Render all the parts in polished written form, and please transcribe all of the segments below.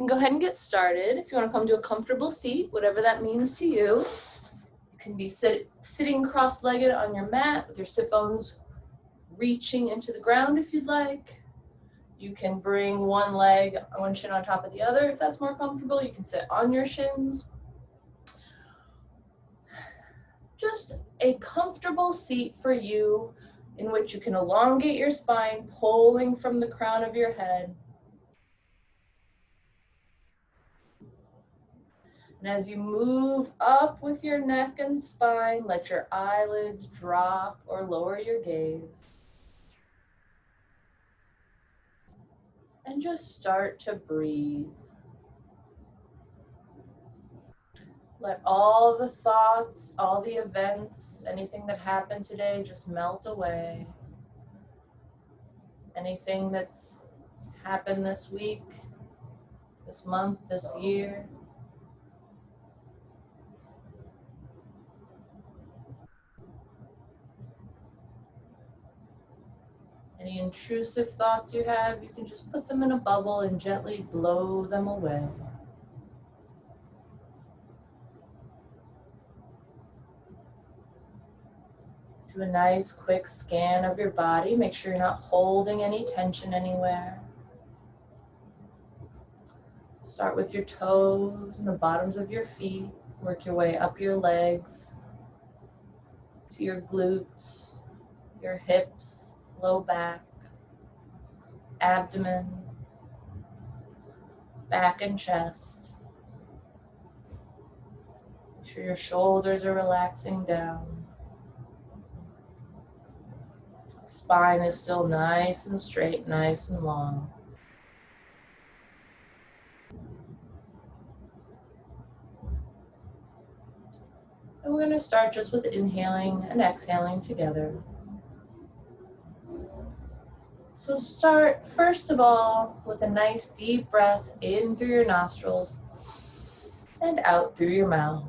can go ahead and get started. If you want to come to a comfortable seat, whatever that means to you. You can be sitting cross-legged on your mat with your sit bones reaching into the ground if you'd like. You can bring one shin on top of the other if that's more comfortable. You can sit on your shins. Just a comfortable seat for you in which you can elongate your spine, pulling from the crown of your head. And as you move up with your neck and spine, let your eyelids drop or lower your gaze. And just start to breathe. Let all the thoughts, all the events, anything that happened today just melt away. Anything that's happened this week, this month, this year. Any intrusive thoughts you have, you can just put them in a bubble and gently blow them away. Do a nice quick scan of your body. Make sure you're not holding any tension anywhere. Start with your toes and the bottoms of your feet. Work your way up your legs to your glutes, your hips, low back, abdomen, back and chest. Make sure your shoulders are relaxing down. Spine is still nice and straight, nice and long. And we're going to start just with inhaling and exhaling together. So start, first of all, with a nice deep breath in through your nostrils and out through your mouth.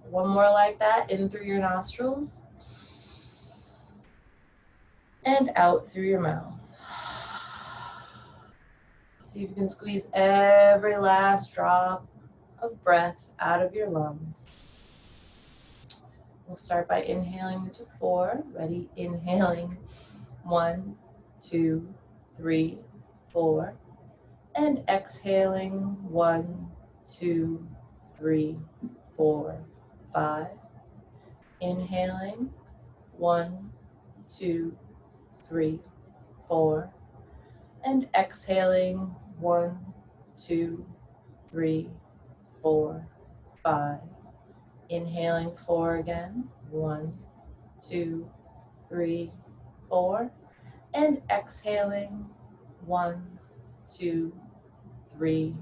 One more like that, in through your nostrils and out through your mouth. See if you can squeeze every last drop of breath out of your lungs. We'll start by inhaling to 4. Ready? Inhaling 1, 2, 3, 4. And exhaling 1, 2, 3, 4, 5. Inhaling 1, 2, 3, 4. And exhaling 1, 2, 3, 4, 5. Inhaling 4 again. 1, 2, 3, 4. And exhaling 1, 2, 3,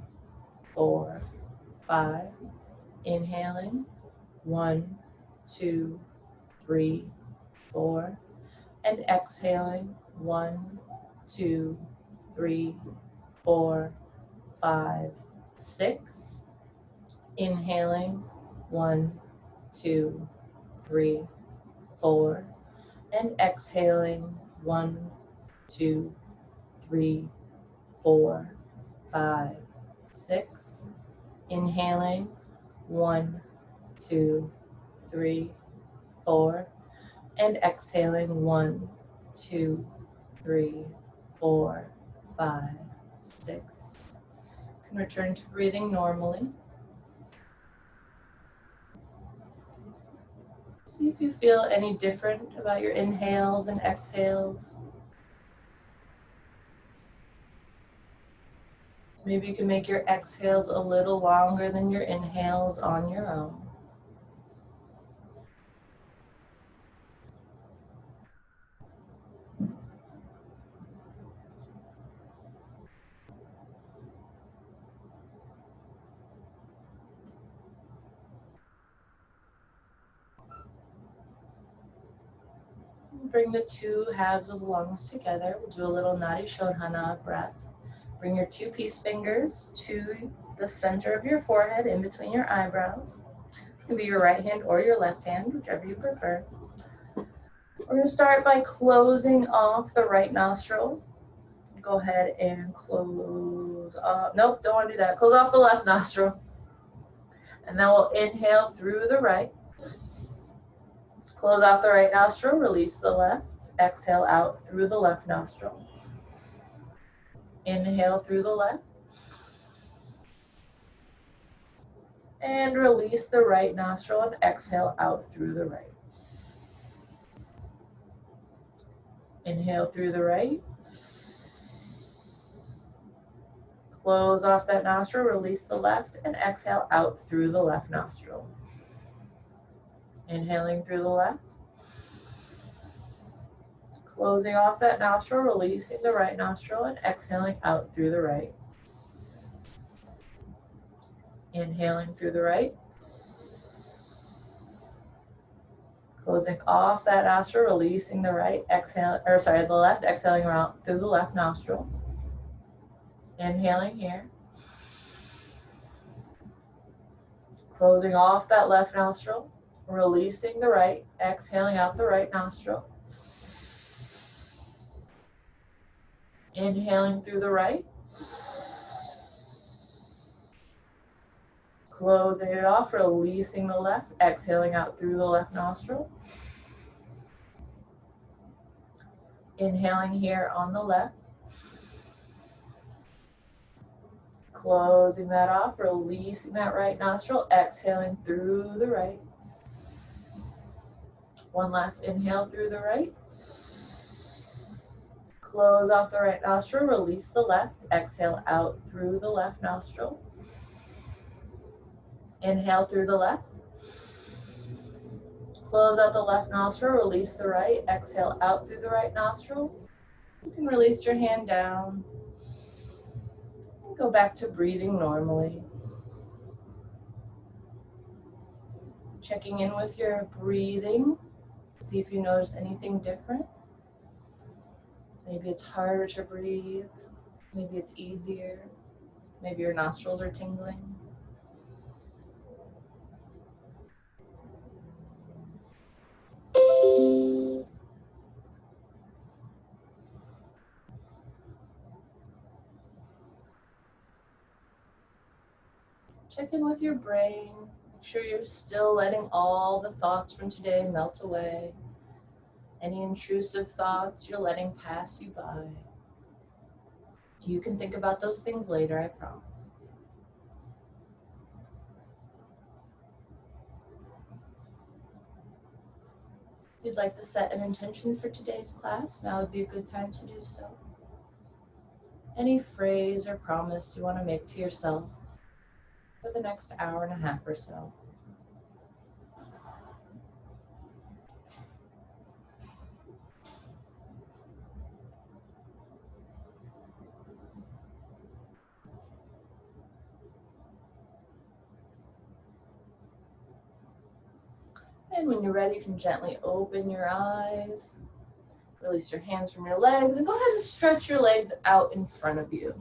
4, 5. Inhaling 1, 2, 3, 4. And exhaling 1, 2, 3, 4, 5, 6. Inhaling 1, 2, 3, 4. And exhaling 1, 2, 3, 4, 5, 6. Inhaling 1, 2, 3, 4. And exhaling 1, 2, 3, 4, 5, 6. You can return to breathing normally. See if you feel any different about your inhales and exhales. Maybe you can make your exhales a little longer than your inhales on your own. Bring the two halves of the lungs together. We'll do a little Nadi Shodhana breath. Bring your 2 peace fingers to the center of your forehead, in between your eyebrows. It can be your right hand or your left hand, whichever you prefer. We're going to start by closing off the right nostril. Go ahead and close Close off. Nope, don't want to do that. Close off the left nostril. And then we'll inhale through the right. Close off the right nostril, release the left. Exhale out through the left nostril. Inhale through the left. And release the right nostril and exhale out through the right. Inhale through the right. Close off that nostril, release the left, and exhale out through the left nostril. Inhaling through the left. Closing off that nostril, releasing the right nostril, and exhaling out through the right. Inhaling through the right. Closing off that nostril, releasing the right, the left, exhaling out through the left nostril. Inhaling here. Closing off that left nostril, releasing the right, exhaling out the right nostril. Inhaling through the right. Closing it off, releasing the left, exhaling out through the left nostril. Inhaling here on the left. Closing that off, releasing that right nostril, exhaling through the right. One last inhale through the right. Close off the right nostril, release the left, exhale out through the left nostril. Inhale through the left. Close out the left nostril, release the right, exhale out through the right nostril. You can release your hand down. And go back to breathing normally. Checking in with your breathing. See if you notice anything different. Maybe it's harder to breathe. Maybe it's easier. Maybe your nostrils are tingling. Check in with your brain. Make sure you're still letting all the thoughts from today melt away. Any intrusive thoughts you're letting pass you by. You can think about those things later, I promise. If you'd like to set an intention for today's class, now would be a good time to do so. Any phrase or promise you want to make to yourself for the next hour and a half or so. And when you're ready, you can gently open your eyes, release your hands from your legs, and go ahead and stretch your legs out in front of you.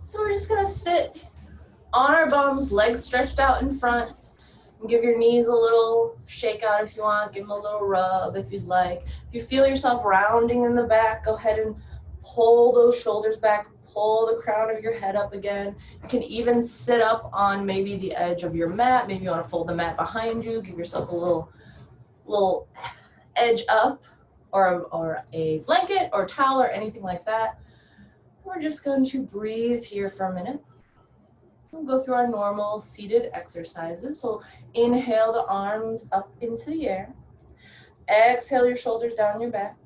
So we're just gonna sit on our bums, legs stretched out in front. And give your knees a little shake out if you want. Give them a little rub if you'd like. If you feel yourself rounding in the back, go ahead and pull those shoulders back. Pull the crown of your head up again. You can even sit up on maybe the edge of your mat. Maybe you want to fold the mat behind you. Give yourself a little edge up, or a blanket or towel or anything like that. We're just going to breathe here for a minute. We'll go through our normal seated exercises. So inhale the arms up into the air. Exhale your shoulders down your back.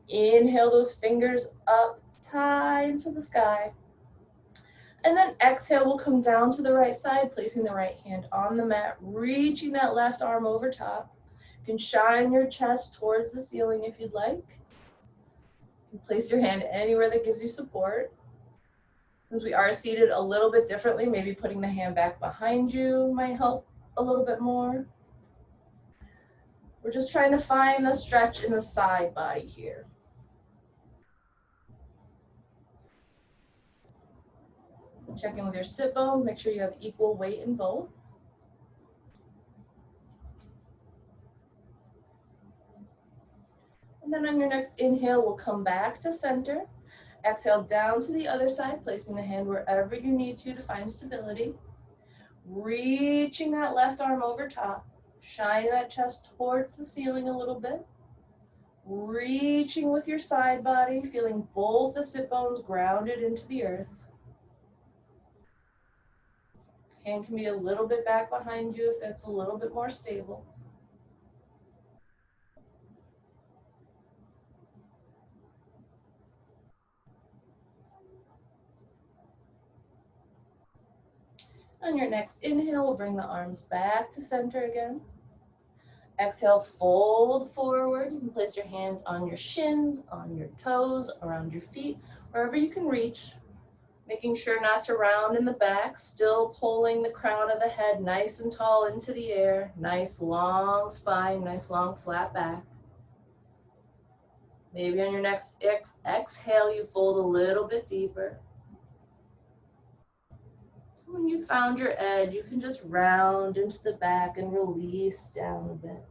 Inhale those fingers up high into the sky. And then exhale, we'll come down to the right side, placing the right hand on the mat, reaching that left arm over top. You can shine your chest towards the ceiling if you'd like. You can place your hand anywhere that gives you support. Since we are seated a little bit differently, maybe putting the hand back behind you might help a little bit more. We're just trying to find the stretch in the side body here. Check in with your sit bones, make sure you have equal weight in both. And then on your next inhale, we'll come back to center. Exhale down to the other side, placing the hand wherever you need to find stability. Reaching that left arm over top, shining that chest towards the ceiling a little bit. Reaching with your side body, feeling both the sit bones grounded into the earth. Hand can be a little bit back behind you if that's a little bit more stable. On your next inhale, we'll bring the arms back to center again. Exhale, fold forward. You can place your hands on your shins, on your toes, around your feet, wherever you can reach. Making sure not to round in the back, still pulling the crown of the head nice and tall into the air. Nice long spine, nice long flat back. Maybe on your next exhale, you fold a little bit deeper. So when you found your edge, you can just round into the back and release down a bit.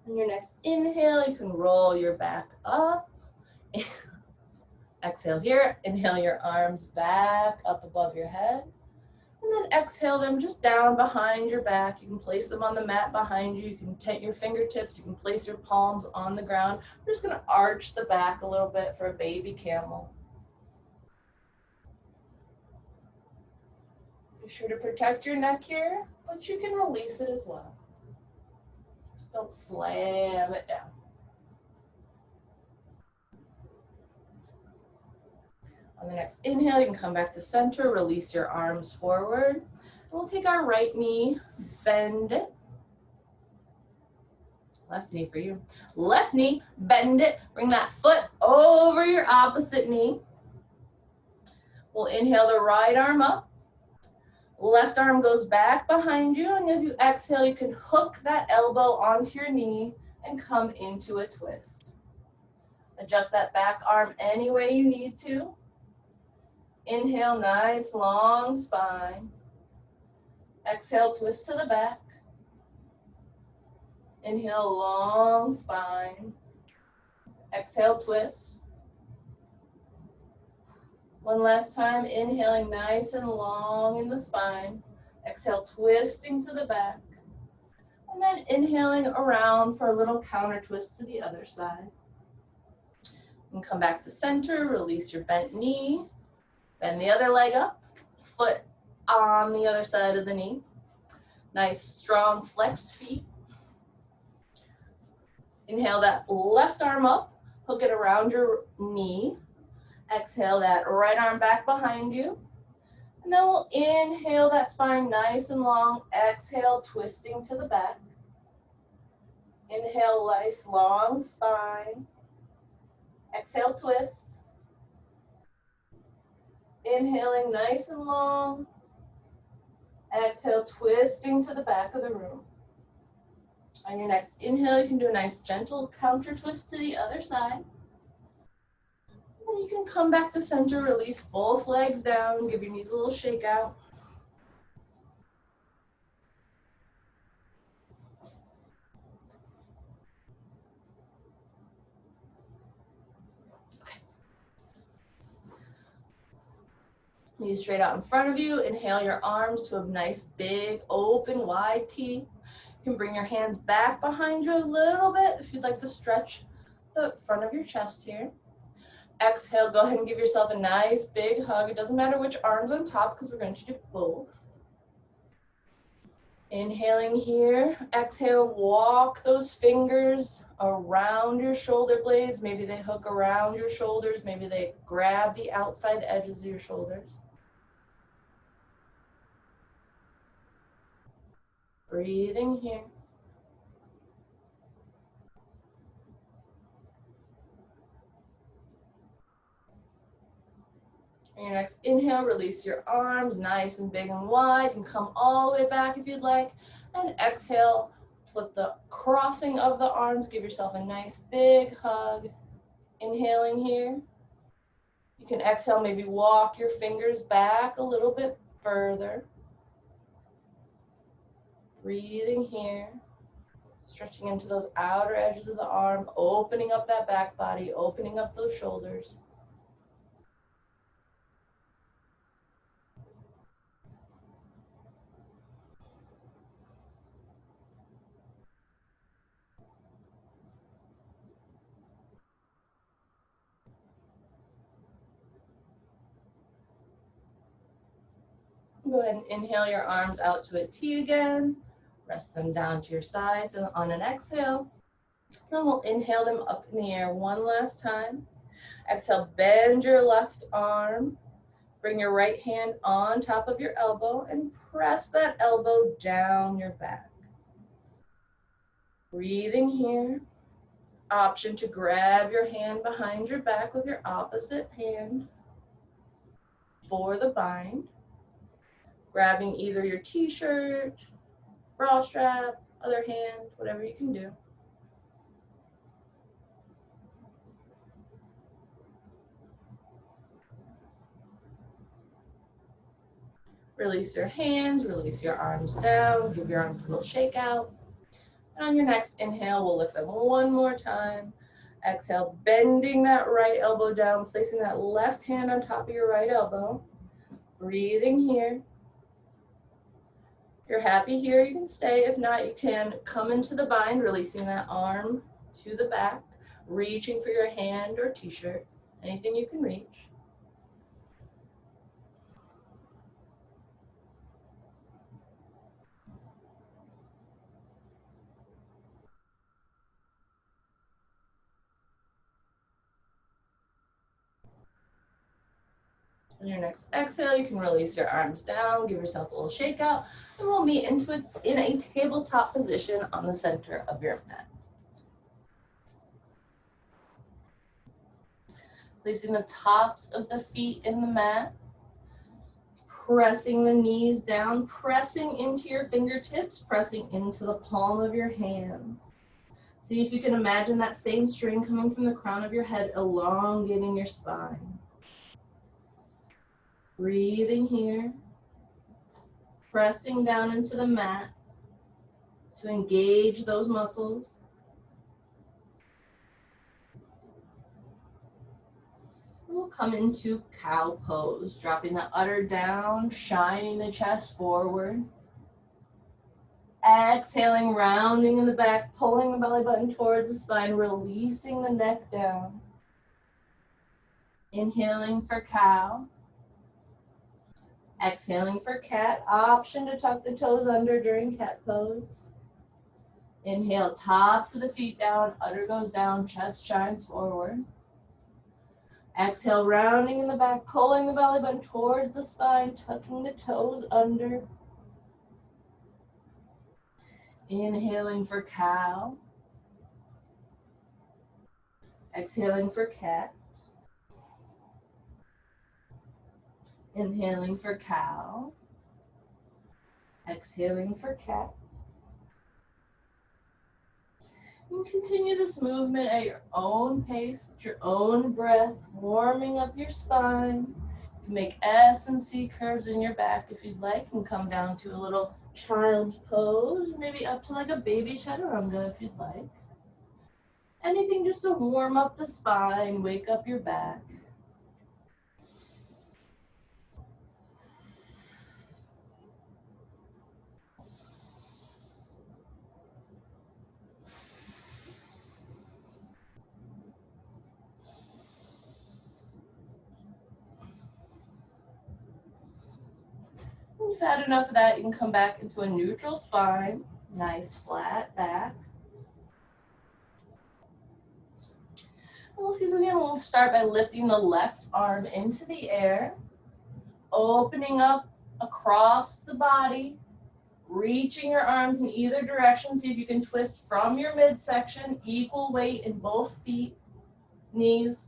On your next inhale, you can roll your back up. Exhale here, inhale your arms back up above your head. And then exhale them just down behind your back. You can place them on the mat behind you. You can tent your fingertips. You can place your palms on the ground. We're just gonna arch the back a little bit for a baby camel. Be sure to protect your neck here, but you can release it as well. Just don't slam it down. On the next inhale, you can come back to center, release your arms forward. And we'll take our right knee, bend it. Left knee for you. Left knee, bend it. Bring that foot over your opposite knee. We'll inhale the right arm up. Left arm goes back behind you. And as you exhale, you can hook that elbow onto your knee and come into a twist. Adjust that back arm any way you need to. Inhale, nice long spine. Exhale, twist to the back. Inhale, long spine. Exhale, twist. One last time, inhaling nice and long in the spine. Exhale, twisting to the back. And then inhaling around for a little counter twist to the other side. And come back to center, release your bent knee. Bend the other leg up, foot on the other side of the knee. Nice, strong, flexed feet. Inhale that left arm up, hook it around your knee. Exhale that right arm back behind you. And then we'll inhale that spine nice and long. Exhale, twisting to the back. Inhale, nice, long spine. Exhale, twist. Inhaling nice and long. Exhale, twisting to the back of the room. On your next inhale, you can do a nice gentle counter twist to the other side. And you can come back to center, release both legs down, give your knees a little shake out. Knees straight out in front of you. Inhale your arms to a nice big open wide T. You can bring your hands back behind you a little bit if you'd like to stretch the front of your chest here. Exhale, go ahead and give yourself a nice big hug. It doesn't matter which arm's on top because we're going to do both. Inhaling here. Exhale, walk those fingers around your shoulder blades. Maybe they hook around your shoulders. Maybe they grab the outside edges of your shoulders. Breathing here. On your next inhale, release your arms nice and big and wide, and come all the way back if you'd like. And exhale, flip the crossing of the arms, give yourself a nice big hug. Inhaling here. You can exhale, maybe walk your fingers back a little bit further. Breathing here. Stretching into those outer edges of the arm, opening up that back body, opening up those shoulders. Go ahead and inhale your arms out to a T again. Rest them down to your sides, and on an exhale, then we'll inhale them up in the air one last time. Exhale, bend your left arm. Bring your right hand on top of your elbow and press that elbow down your back. Breathing here. Option to grab your hand behind your back with your opposite hand for the bind. Grabbing either your t-shirt, bra strap, other hand, whatever you can do. Release your hands, release your arms down, give your arms a little shake out. And on your next inhale, we'll lift them one more time. Exhale, bending that right elbow down, placing that left hand on top of your right elbow. Breathing here. If you're happy here, you can stay. If not, you can come into the bind, releasing that arm to the back, reaching for your hand or t-shirt, anything you can reach. On your next exhale, you can release your arms down, give yourself a little shake out, and we'll meet in a tabletop position on the center of your mat. Placing the tops of the feet in the mat, pressing the knees down, pressing into your fingertips, pressing into the palm of your hands. See if you can imagine that same string coming from the crown of your head, elongating your spine. Breathing here, pressing down into the mat to engage those muscles. We'll come into cow pose, dropping the udder down, shining the chest forward. Exhaling, rounding in the back, pulling the belly button towards the spine, releasing the neck down. Inhaling for cow. Exhaling for cat. Option to tuck the toes under during cat pose. Inhale, tops of the feet down, udder goes down, chest shines forward. Exhale, rounding in the back, pulling the belly button towards the spine, tucking the toes under. Inhaling for cow. Exhaling for cat. Inhaling for cow. Exhaling for cat. And continue this movement at your own pace, at your own breath, warming up your spine. You can make S and C curves in your back if you'd like, and come down to a little child's pose, maybe up to like a baby chaturanga if you'd like. Anything just to warm up the spine, wake up your back. When you've had enough of that, you can come back into a neutral spine, nice flat back. And we'll see if we can. We'll start by lifting the left arm into the air, opening up across the body, reaching your arms in either direction. See if you can twist from your midsection, equal weight in both feet, knees.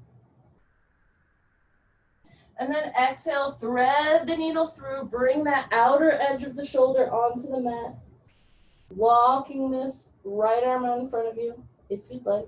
And then exhale, thread the needle through, bring that outer edge of the shoulder onto the mat. Walking this right arm out in front of you, if you'd like.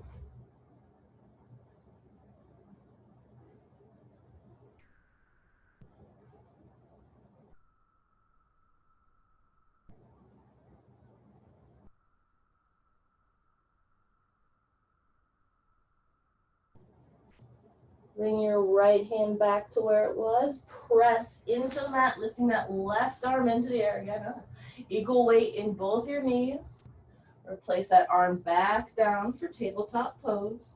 Bring your right hand back to where it was. Press into the mat, lifting that left arm into the air again. Equal weight in both your knees. Replace that arm back down for tabletop pose.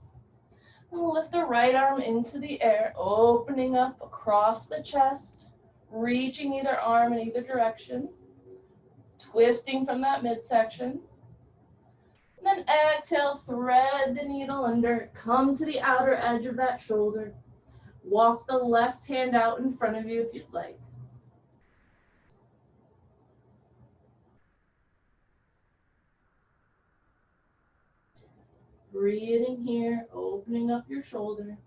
And lift the right arm into the air, opening up across the chest, reaching either arm in either direction, twisting from that midsection. And then exhale, thread the needle under, come to the outer edge of that shoulder. Walk the left hand out in front of you if you'd like. Breathing here, opening up your shoulder.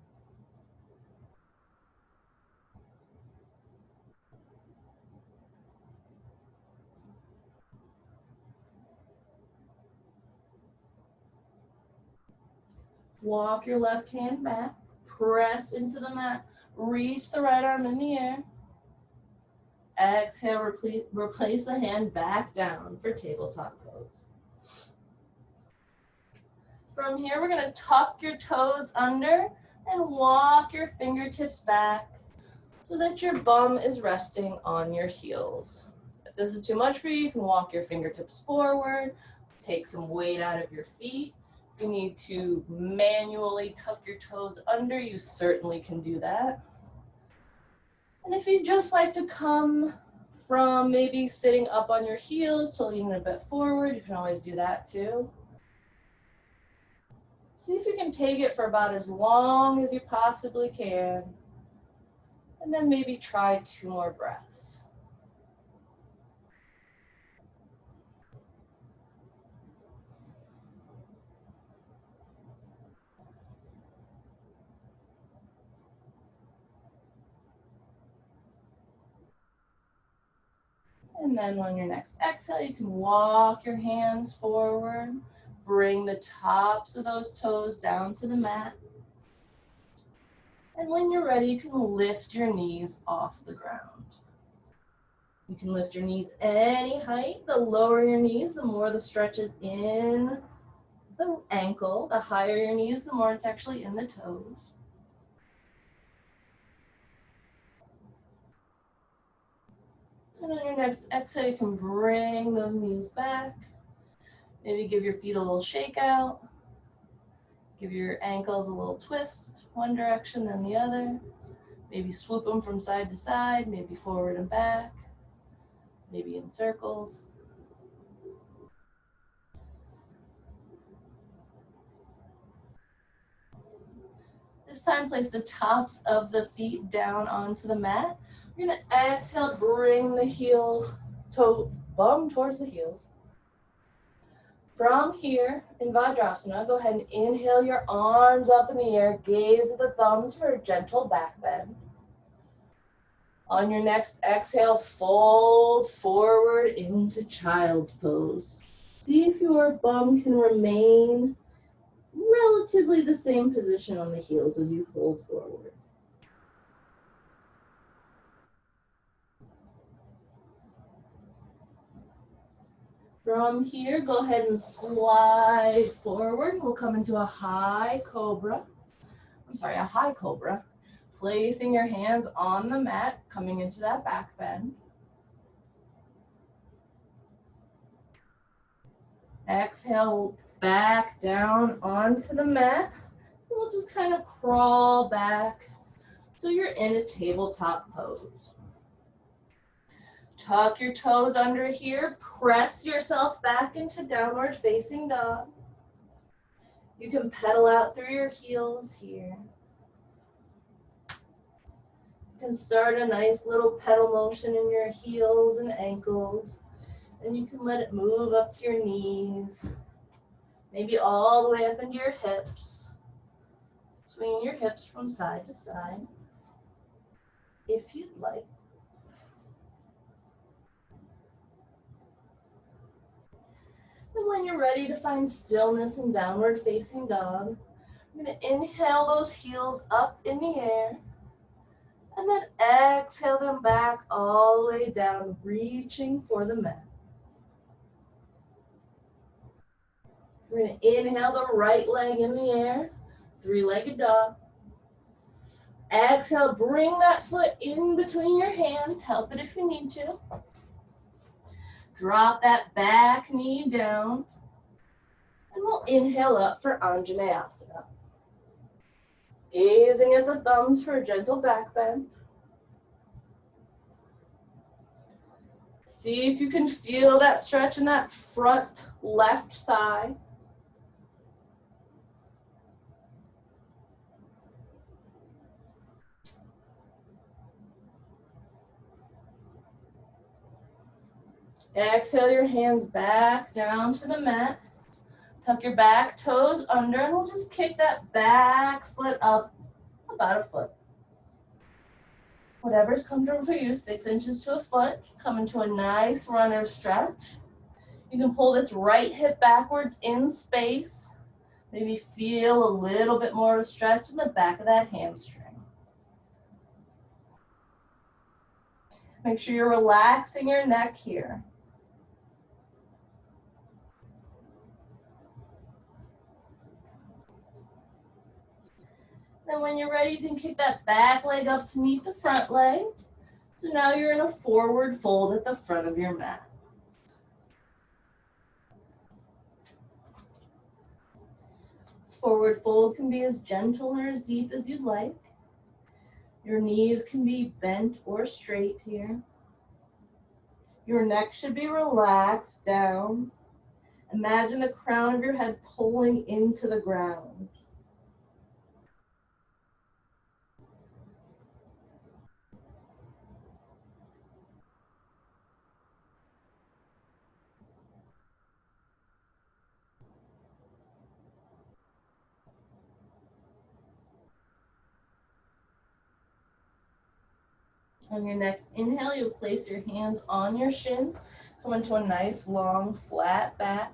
Walk your left hand back, press into the mat, reach the right arm in the air. Exhale, replace the hand back down for tabletop pose. From here, we're going to tuck your toes under and walk your fingertips back so that your bum is resting on your heels. If this is too much for you, you can walk your fingertips forward, take some weight out of your feet. If you need to manually tuck your toes under, you certainly can do that. And if you'd just like to come from maybe sitting up on your heels to leaning a bit forward, you can always do that too. See if you can take it for about as long as you possibly can. And then maybe try 2 more breaths. And then on your next exhale, you can walk your hands forward. Bring the tops of those toes down to the mat. And when you're ready, you can lift your knees off the ground. You can lift your knees any height. The lower your knees, the more the stretch is in the ankle. The higher your knees, the more it's actually in the toes. And on your next exhale, you can bring those knees back. Maybe give your feet a little shake out. Give your ankles a little twist, one direction then the other. Maybe swoop them from side to side, maybe forward and back, maybe in circles. This time, place the tops of the feet down onto the mat. You're gonna exhale, bring the heel, toe, bum towards the heels. From here, in Vajrasana, go ahead and inhale your arms up in the air, gaze at the thumbs for a gentle back bend. On your next exhale, fold forward into child's pose. See if your bum can remain relatively the same position on the heels as you fold forward. From here, go ahead and slide forward. We'll come into a high cobra. A high cobra. Placing your hands on the mat, coming into that back bend. Exhale, back down onto the mat. We'll just kind of crawl back so you're in a tabletop pose. Tuck your toes under here. Press yourself back into downward facing dog. You can pedal out through your heels here. You can start a nice little pedal motion in your heels and ankles. And you can let it move up to your knees. Maybe all the way up into your hips. Swing your hips from side to side. if you'd like. And when you're ready to find stillness in downward facing dog, I'm going to inhale those heels up in the air. And then exhale them back all the way down, reaching for the mat. We're going to inhale the right leg in the air, three-legged dog. Exhale, bring that foot in between your hands. Help it if you need to. Drop that back knee down. And we'll inhale up for Anjaneyasana. Gazing at the thumbs for a gentle back bend. See if you can feel that stretch in that front left thigh. Exhale your hands back down to the mat. Tuck your back toes under and we'll just kick that back foot up about a foot. Whatever's comfortable for you, 6 inches to a foot. Come into a nice runner stretch. You can pull this right hip backwards in space. Maybe feel a little bit more of a stretch in the back of that hamstring. Make sure you're relaxing your neck here. Then when you're ready, you can kick that back leg up to meet the front leg. So now you're in a forward fold at the front of your mat. Forward fold can be as gentle or as deep as you'd like. Your knees can be bent or straight here. Your neck should be relaxed down. Imagine the crown of your head pulling into the ground. On your next inhale, you'll place your hands on your shins. Come into a nice, long, flat back.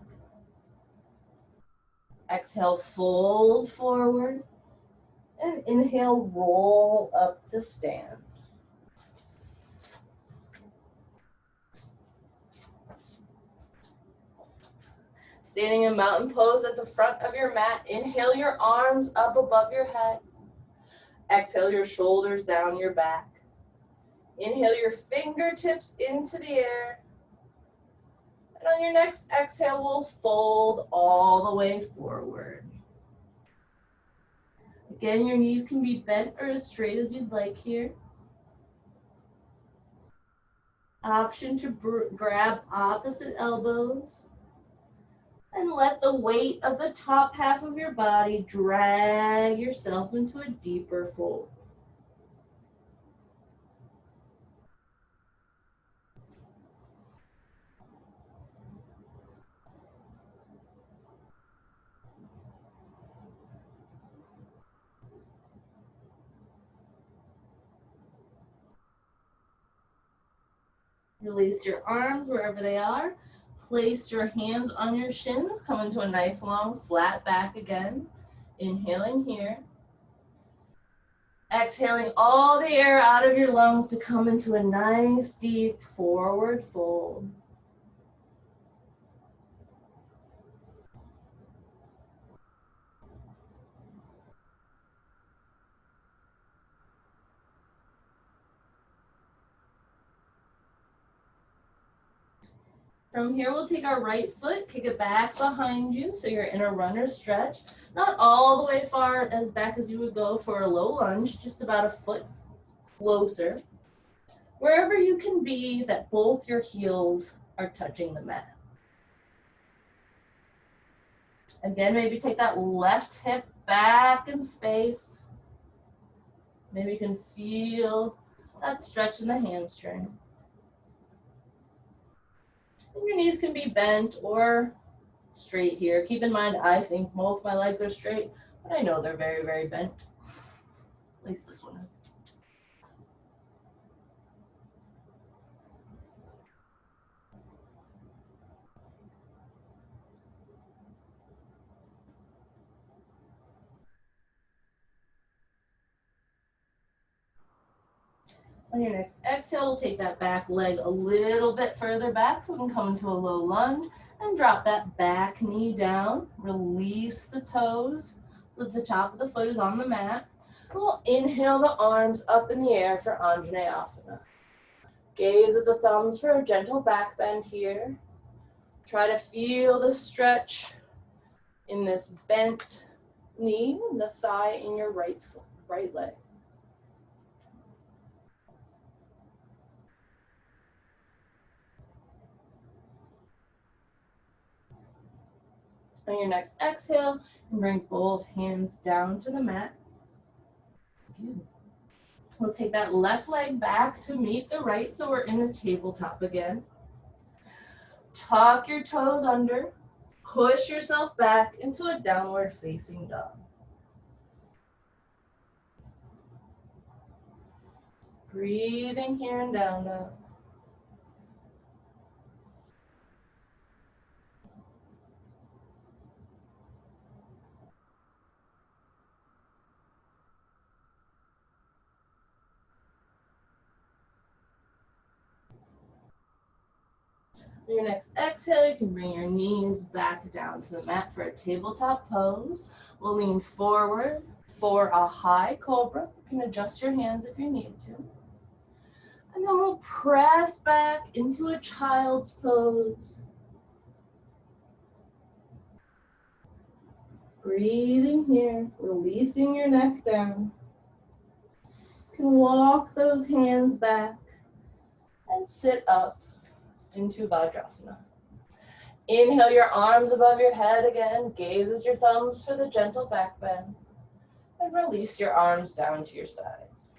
Exhale, fold forward. And inhale, roll up to stand. Standing in mountain pose at the front of your mat, inhale your arms up above your head. Exhale your shoulders down your back. Inhale your fingertips into the air. And on your next exhale, we'll fold all the way forward. Again, your knees can be bent or as straight as you'd like here. Option to grab opposite elbows. And let the weight of the top half of your body drag yourself into a deeper fold. Release your arms wherever they are. Place your hands on your shins. Come into a nice long flat back again. Inhaling here. Exhaling all the air out of your lungs to come into a nice deep forward fold. From here, we'll take our right foot, kick it back behind you, so you're in a runner stretch. Not all the way far as back as you would go for a low lunge, just about a foot closer. Wherever you can be that both your heels are touching the mat. Again, maybe take that left hip back in space. Maybe you can feel that stretch in the hamstring. And your knees can be bent or straight here. Keep in mind, I think both my legs are straight, but I know they're very, very bent. At least this one is. On your next exhale, we'll take that back leg a little bit further back so we can come into a low lunge and drop that back knee down. Release the toes so the top of the foot is on the mat. We'll inhale the arms up in the air for Anjaneyasana. Gaze at the thumbs for a gentle back bend here. Try to feel the stretch in this bent knee and the thigh in your right leg. On your next exhale, bring both hands down to the mat. Good. We'll take that left leg back to meet the right, so we're in the tabletop again. Tuck your toes under. Push yourself back into a downward facing dog. Breathing here and down dog. For your next exhale, you can bring your knees back down to the mat for a tabletop pose. We'll lean forward for a high cobra. You can adjust your hands if you need to. And then we'll press back into a child's pose. Breathing here, releasing your neck down. You can walk those hands back and sit up into Vajrasana. Inhale your arms above your head again. Gaze as your thumbs for the gentle back bend. And release your arms down to your sides.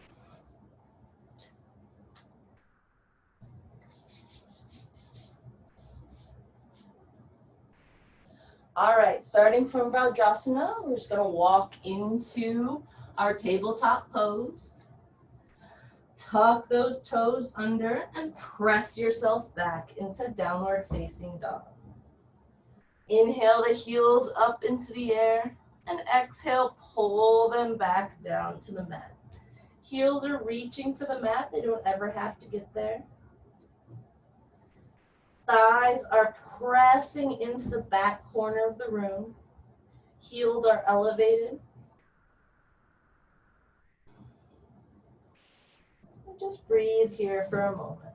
All right, starting from Vajrasana, we're just gonna walk into our tabletop pose. Tuck those toes under and press yourself back into downward facing dog. Inhale the heels up into the air and exhale, pull them back down to the mat. Heels are reaching for the mat, they don't ever have to get there. Thighs are pressing into the back corner of the room. Heels are elevated. And just breathe here for a moment.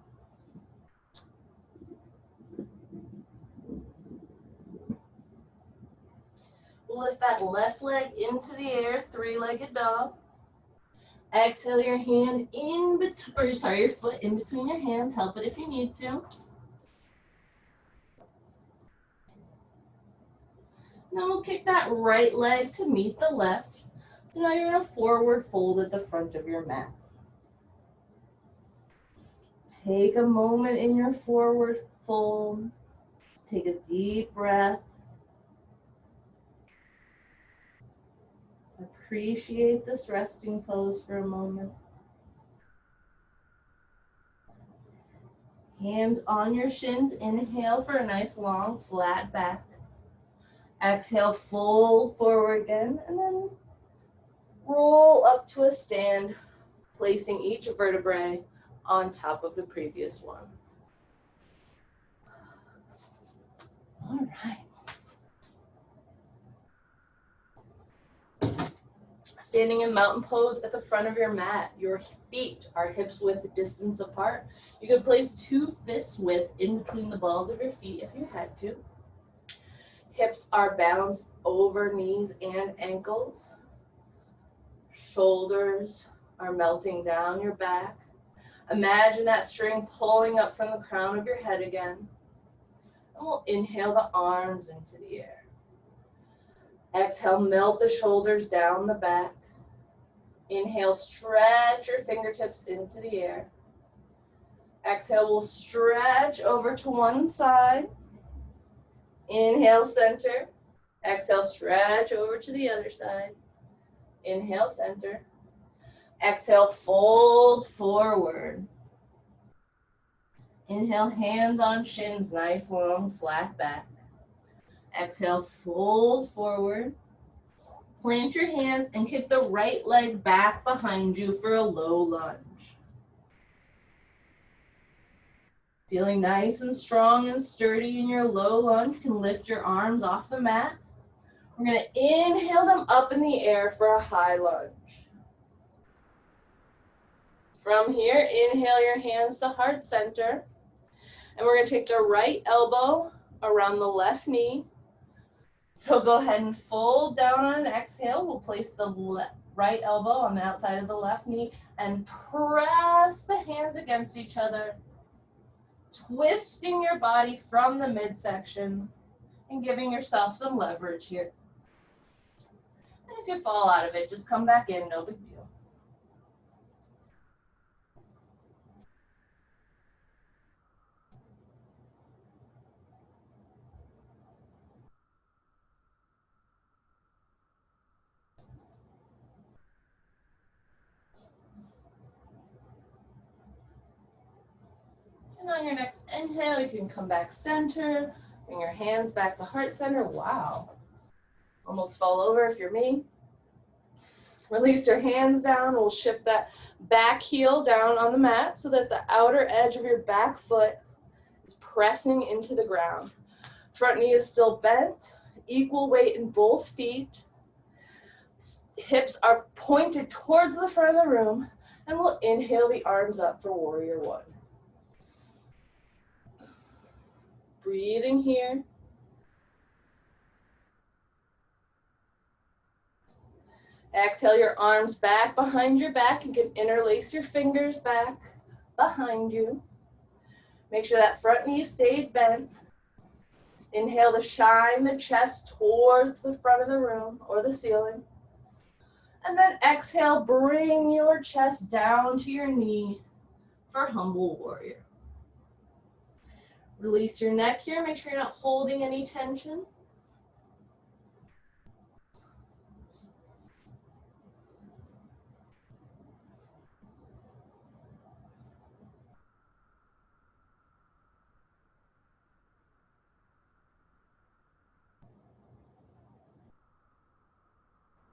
We'll lift that left leg into the air, three-legged dog. Exhale your hand in between, or sorry, your foot in between your hands. Help it if you need to. Now we'll kick that right leg to meet the left. So now you're gonna forward fold at the front of your mat. Take a moment in your forward fold. Take a deep breath. Appreciate this resting pose for a moment. Hands on your shins. Inhale for a nice long flat back. Exhale, fold forward again, and then roll up to a stand, placing each vertebrae on top of the previous one. All right. Standing in mountain pose at the front of your mat. Your feet are hips width distance apart. You can place 2 fists width in between the balls of your feet if you had to. Hips are balanced over knees and ankles. Shoulders are melting down your back. Imagine that string pulling up from the crown of your head again. And we'll inhale the arms into the air. Exhale, melt the shoulders down the back. Inhale, stretch your fingertips into the air. Exhale, we'll stretch over to one side. Inhale, center. Exhale, stretch over to the other side. Inhale, center. Exhale, fold forward. Inhale, hands on shins, nice long flat back. Exhale, fold forward. Plant your hands and kick the right leg back behind you for a low lunge. Feeling nice and strong and sturdy in your low lunge, you can lift your arms off the mat. We're going to inhale them up in the air for a high lunge. From here, inhale your hands to heart center. And we're going to take the right elbow around the left knee. So go ahead and fold down on an exhale. We'll place the right elbow on the outside of the left knee and press the hands against each other, twisting your body from the midsection and giving yourself some leverage here. And if you fall out of it, just come back in, no big deal. And on your next inhale, you can come back center, bring your hands back to heart center. Wow. Almost fall over if you're me. Release your hands down. We'll shift that back heel down on the mat so that the outer edge of your back foot is pressing into the ground. Front knee is still bent, equal weight in both feet. Hips are pointed towards the front of the room, and we'll inhale the arms up for warrior one. Breathing here. Exhale your arms back behind your back. You can interlace your fingers back behind you. Make sure that front knee stayed bent. Inhale to shine the chest towards the front of the room or the ceiling. And then exhale, bring your chest down to your knee for humble warrior. Release your neck here. Make sure you're not holding any tension.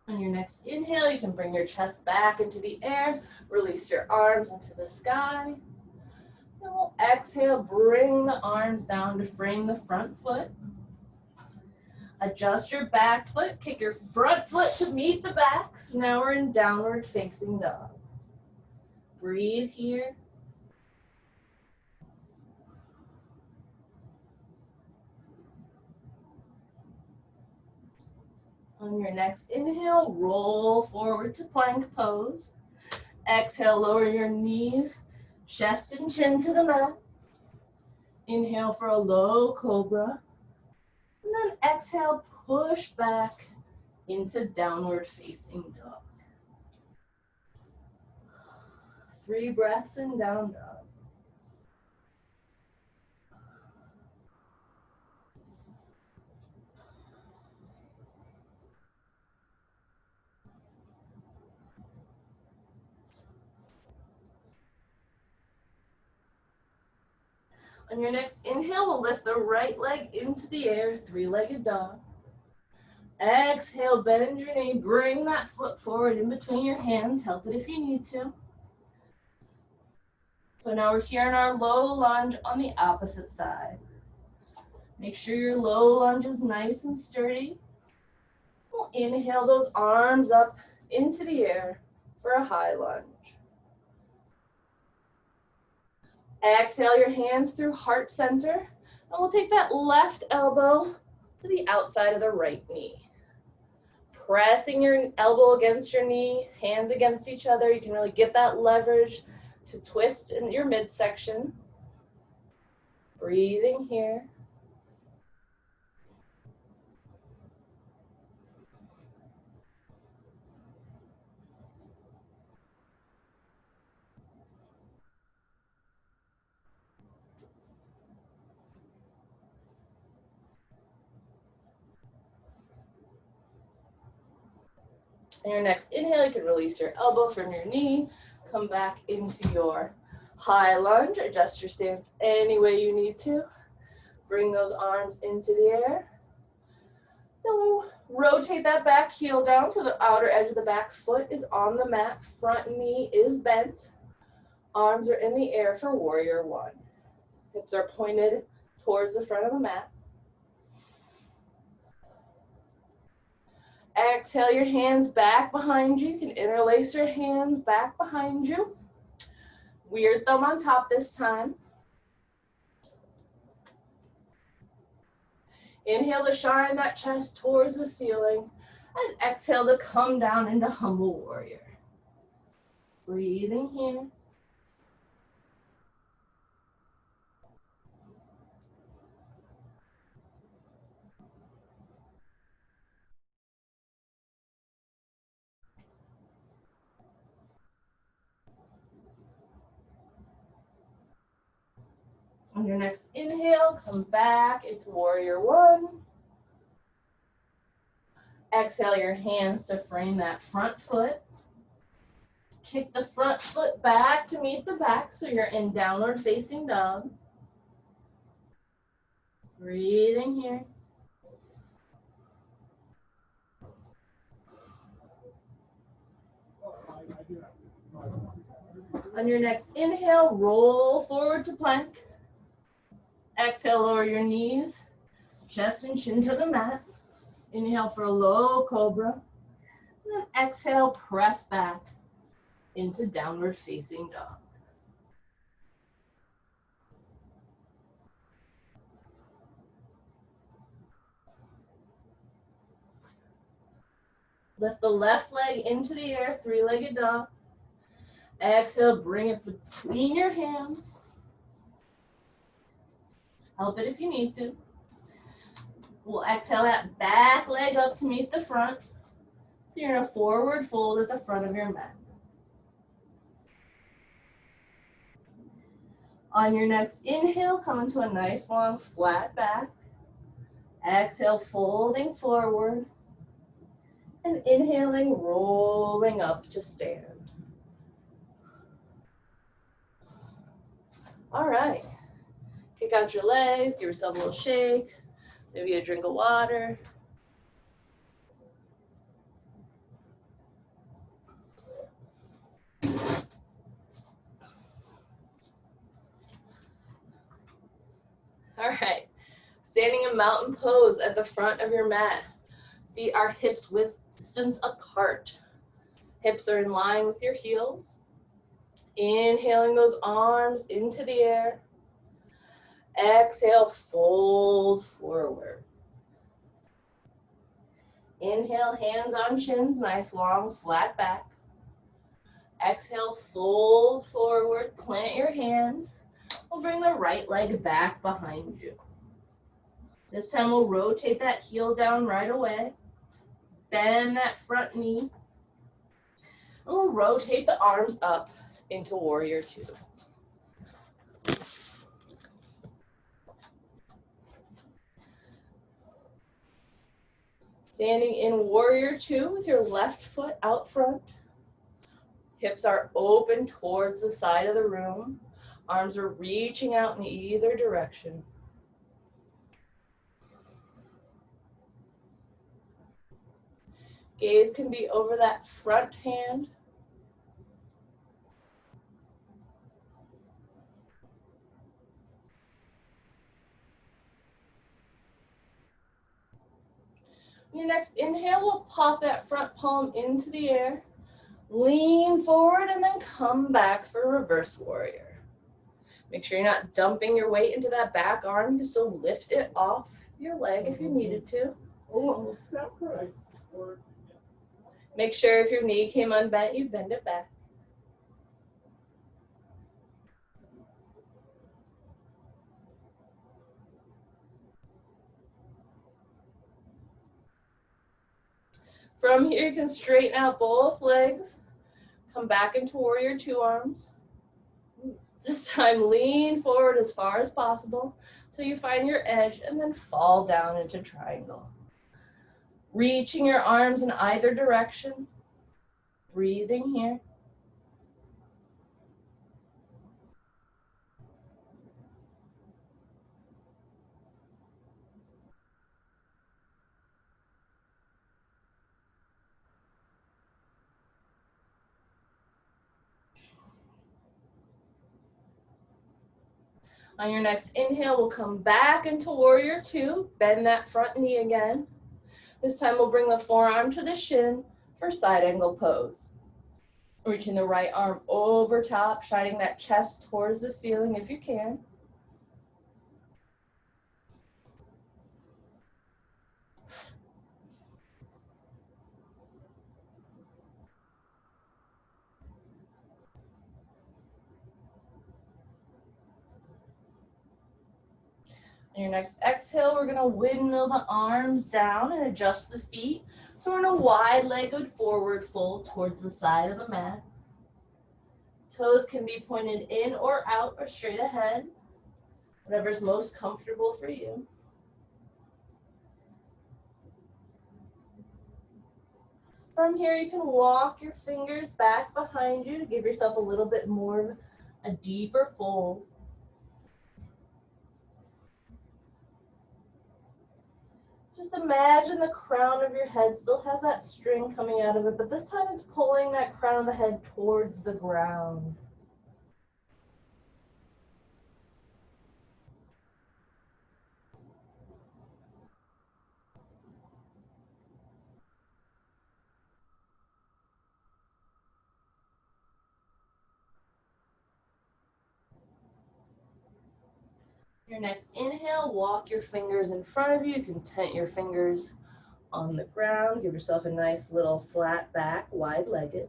On your next inhale, you can bring your chest back into the air. Release your arms into the sky. And we'll exhale, bring the arms down to frame the front foot. Adjust your back foot, kick your front foot to meet the back. So now we're in downward facing dog. Breathe here. On your next inhale, roll forward to plank pose. Exhale, lower your knees, chest and chin to the mat. Inhale for a low cobra. And then exhale, push back into downward facing dog. 3 breaths in down dog. On your next inhale, we'll lift the right leg into the air, 3-legged dog. Exhale, bend your knee, bring that foot forward in between your hands. Help it if you need to. So now we're here in our low lunge on the opposite side. Make sure your low lunge is nice and sturdy. We'll inhale those arms up into the air for a high lunge. Exhale your hands through heart center, and we'll take that left elbow to the outside of the right knee. Pressing your elbow against your knee, hands against each other. You can really get that leverage to twist in your midsection. Breathing here. On your next inhale, you can release your elbow from your knee, come back into your high lunge, adjust your stance any way you need to. Bring those arms into the air. Then we'll rotate that back heel down so the outer edge of the back foot is on the mat, front knee is bent. Arms are in the air for warrior one. Hips are pointed towards the front of the mat. Exhale your hands back behind you. You can interlace your hands back behind you. Weird thumb on top this time. Inhale to shine that chest towards the ceiling. And exhale to come down into humble warrior. Breathing here. On your next inhale, come back into warrior one. Exhale your hands to frame that front foot. Kick the front foot back to meet the back so you're in downward facing dog. Breathing here. On your next inhale, roll forward to plank. Exhale, lower your knees, chest and chin to the mat. Inhale for a low cobra. And then exhale, press back into downward facing dog. Lift the left leg into the air, three-legged dog. Exhale, bring it between your hands. Help it if you need to. We'll exhale that back leg up to meet the front. So you're in a forward fold at the front of your mat. On your next inhale, come into a nice long flat back. Exhale, folding forward. And inhaling, rolling up to stand. All right. Kick out your legs, give yourself a little shake, maybe a drink of water. All right. Standing in mountain pose at the front of your mat. Feet are hips width distance apart. Hips are in line with your heels. Inhaling those arms into the air. Exhale, fold forward. Inhale, hands on chins, nice long flat back. Exhale, fold forward, plant your hands. We'll bring the right leg back behind you. This time we'll rotate that heel down right away. Bend that front knee. And we'll rotate the arms up into warrior two. Standing in warrior two with your left foot out front. Hips are open towards the side of the room. Arms are reaching out in either direction. Gaze can be over that front hand. Your next inhale will pop that front palm into the air. Lean forward and then come back for reverse warrior. Make sure you're not dumping your weight into that back arm. You can still lift it off your leg if you needed to. Make sure if your knee came unbent, you bend it back. From here, you can straighten out both legs. Come back into warrior two arms. This time, lean forward as far as possible till you find your edge and then fall down into triangle. Reaching your arms in either direction. Breathing here. On your next inhale, we'll come back into warrior two. Bend that front knee again. This time we'll bring the forearm to the shin for side angle pose. Reaching the right arm over top, shining that chest towards the ceiling if you can. On your next exhale, we're gonna windmill the arms down and adjust the feet. So we're in a wide-legged forward fold towards the side of the mat. Toes can be pointed in or out or straight ahead, whatever's most comfortable for you. From here, you can walk your fingers back behind you to give yourself a little bit more of a deeper fold. Just imagine the crown of your head still has that string coming out of it, but this time it's pulling that crown of the head towards the ground. Your next inhale, walk your fingers in front of you. You can tent your fingers on the ground. Give yourself a nice little flat back, wide-legged.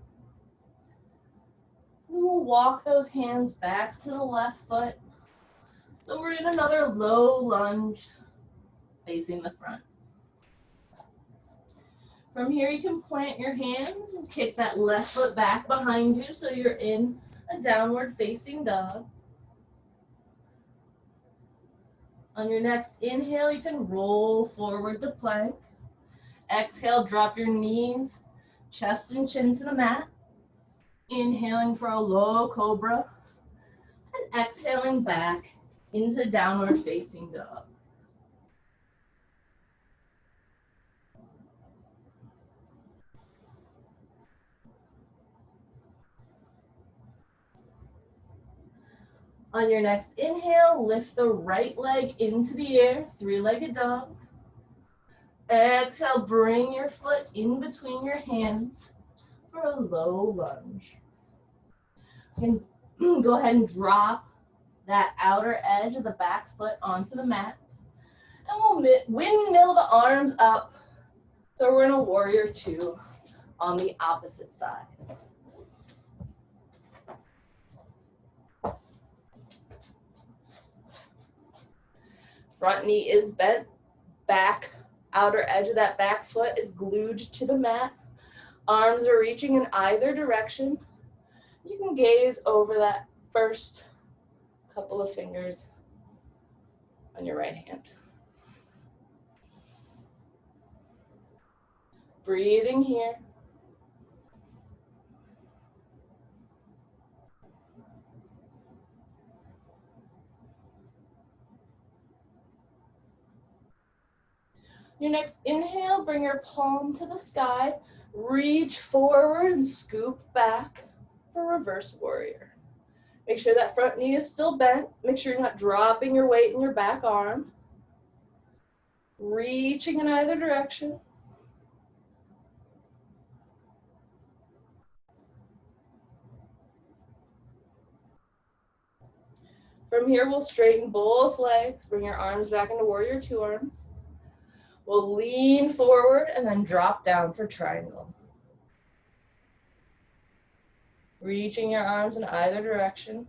Then we'll walk those hands back to the left foot. So we're in another low lunge facing the front. From here, you can plant your hands and kick that left foot back behind you so you're in a downward facing dog. On your next inhale, you can roll forward to plank. Exhale, drop your knees, chest and chin to the mat. Inhaling for a low cobra. And exhaling back into downward facing dog. On your next inhale, lift the right leg into the air, three-legged dog. Exhale, bring your foot in between your hands for a low lunge. You can go ahead and drop that outer edge of the back foot onto the mat. And we'll windmill the arms up. So we're in a warrior two on the opposite side. Front knee is bent, back outer edge of that back foot is glued to the mat. Arms are reaching in either direction. You can gaze over that first couple of fingers on your right hand. Breathing here. Your next inhale, bring your palm to the sky, reach forward and scoop back for reverse warrior. Make sure that front knee is still bent. Make sure you're not dropping your weight in your back arm. Reaching in either direction. From here, we'll straighten both legs. Bring your arms back into warrior two arms. We'll lean forward and then drop down for triangle. Reaching your arms in either direction.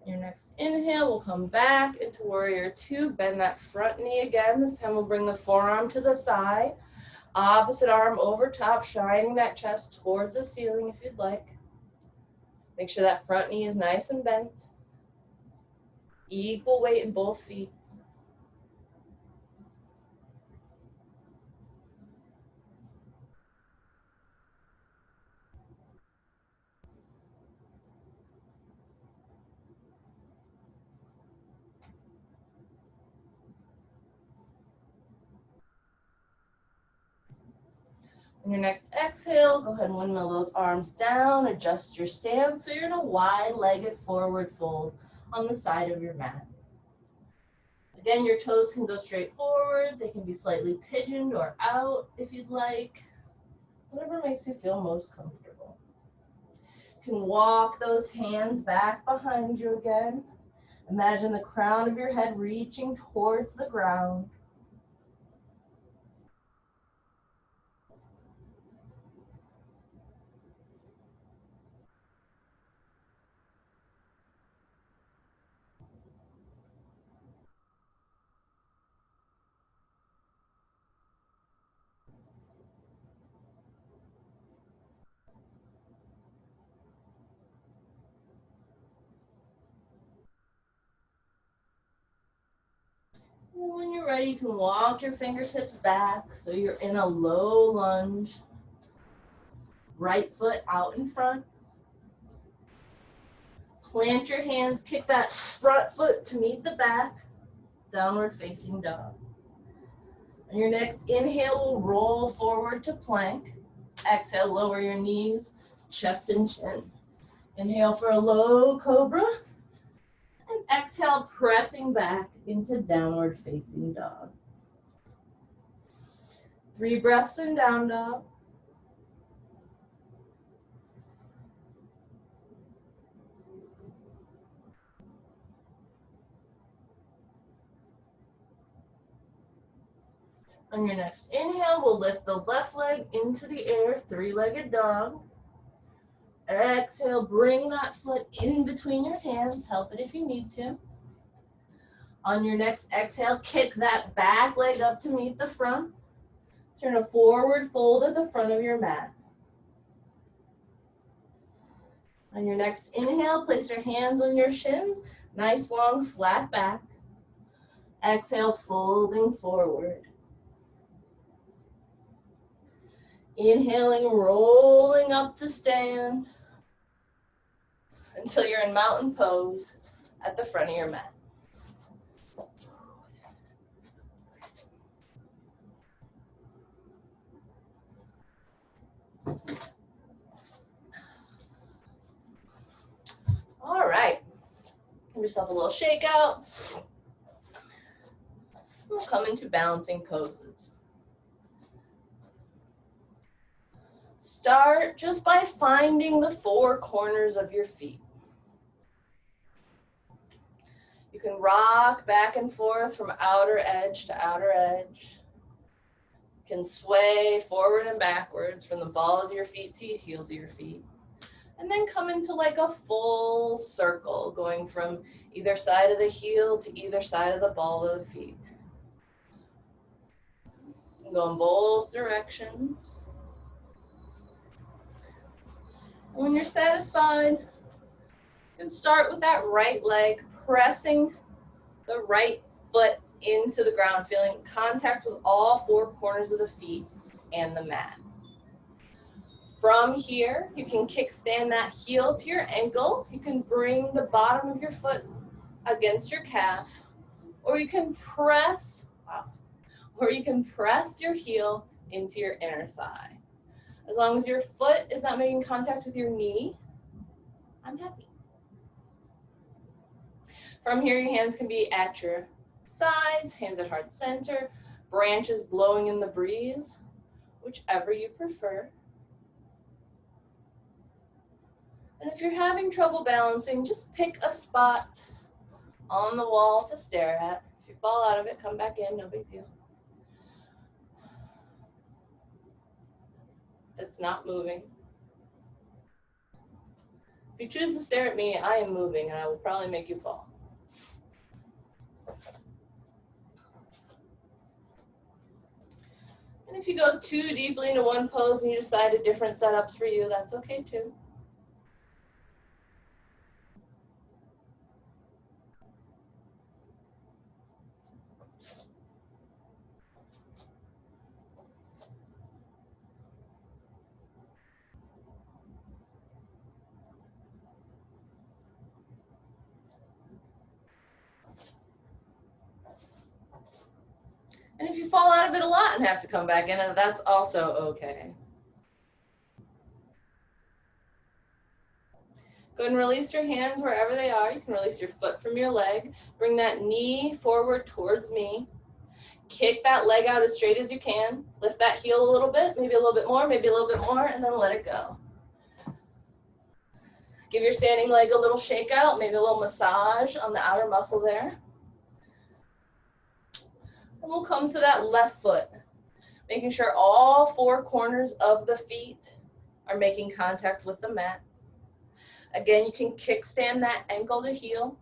Your next inhale, we'll come back into warrior two. Bend that front knee again. This time we'll bring the forearm to the thigh. Opposite arm over top, shining that chest towards the ceiling if you'd like. Make sure that front knee is nice and bent. Equal weight in both feet. On your next exhale, go ahead and windmill those arms down, adjust your stance so you're in a wide-legged forward fold on the side of your mat. Again, your toes can go straight forward, they can be slightly pigeoned or out if you'd like, whatever makes you feel most comfortable. You can walk those hands back behind you again. Imagine the crown of your head reaching towards the ground. And when you're ready, you can walk your fingertips back so you're in a low lunge. Right foot out in front. Plant your hands, kick that front foot to meet the back. Downward facing dog. On your next inhale, we'll roll forward to plank. Exhale, lower your knees, chest and chin. Inhale for a low cobra. And exhale, pressing back into downward facing dog. 3 breaths in down dog. On your next inhale, we'll lift the left leg into the air, 3-legged dog. Exhale, bring that foot in between your hands. Help it if you need to. On your next exhale, kick that back leg up to meet the front. Turn a forward fold at the front of your mat. On your next inhale, place your hands on your shins. Nice long flat back. Exhale, folding forward. Inhaling, rolling up to stand until you're in mountain pose at the front of your mat. All right, give yourself a little shake out. We'll come into balancing poses. Start just by finding the 4 corners of your feet. You can rock back and forth from outer edge to outer edge. You can sway forward and backwards from the balls of your feet to the heels of your feet. And then come into like a full circle, going from either side of the heel to either side of the ball of the feet. You can go in both directions. And when you're satisfied, you can start with that right leg, pressing the right foot into the ground, feeling contact with all 4 corners of the feet and the mat. From here, you can kickstand that heel to your ankle. You can bring the bottom of your foot against your calf, or you can press, your heel into your inner thigh. As long as your foot is not making contact with your knee, I'm happy. From here, your hands can be at your sides, hands at heart center, branches blowing in the breeze, whichever you prefer. And if you're having trouble balancing, just pick a spot on the wall to stare at. If you fall out of it, come back in, no big deal. It's not moving. If you choose to stare at me, I am moving and I will probably make you fall. And if you go too deeply into one pose and you decide a different setups for you, that's okay too. And if you fall out of it a lot and have to come back in, that's also okay. Go ahead and release your hands wherever they are. You can release your foot from your leg. Bring that knee forward towards me. Kick that leg out as straight as you can. Lift that heel a little bit, maybe a little bit more, maybe a little bit more, and then let it go. Give your standing leg a little shake out, maybe a little massage on the outer muscle there. And we'll come to that left foot, making sure all four corners of the feet are making contact with the mat. Again, you can kickstand that ankle to heel.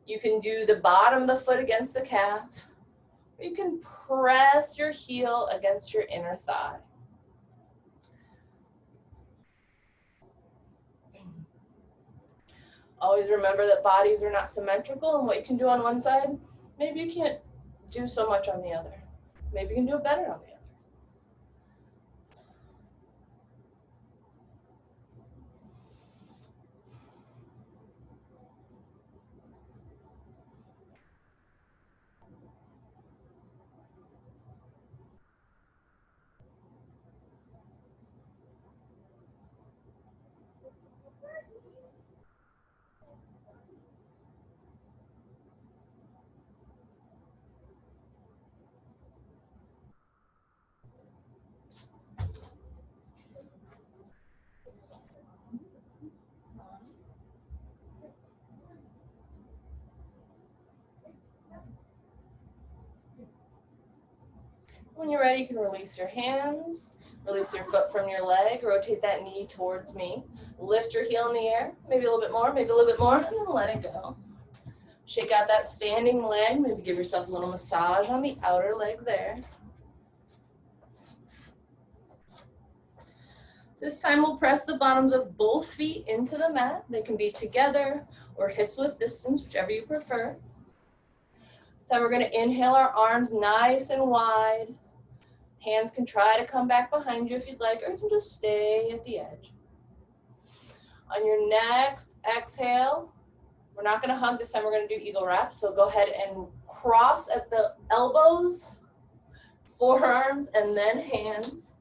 You can do the bottom of the foot against the calf. You can press your heel against your inner thigh. Always remember that bodies are not symmetrical, and what you can do on one side, maybe you can't do so much on the other. Maybe you can do it better on the other. When you're ready, you can release your hands, release your foot from your leg, rotate that knee towards me, lift your heel in the air, maybe a little bit more, maybe a little bit more, and then let it go. Shake out that standing leg, maybe give yourself a little massage on the outer leg there. This time we'll press the bottoms of both feet into the mat. They can be together or hips width distance, whichever you prefer. This time we're going to inhale our arms nice and wide. Hands can try to come back behind you if you'd like, or you can just stay at the edge. On your next exhale, we're not going to hug this time, we're going to do eagle wrap. So go ahead and cross at the elbows, forearms, and then hands.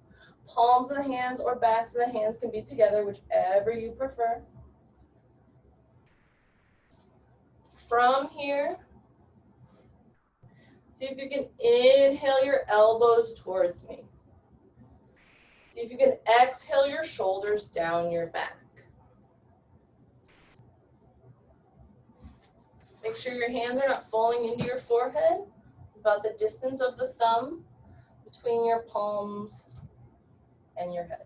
Palms of the hands or backs of the hands can be together, whichever you prefer. From here, see if you can inhale your elbows towards me. See if you can exhale your shoulders down your back. Make sure your hands are not falling into your forehead, about the distance of the thumb between your palms and your head.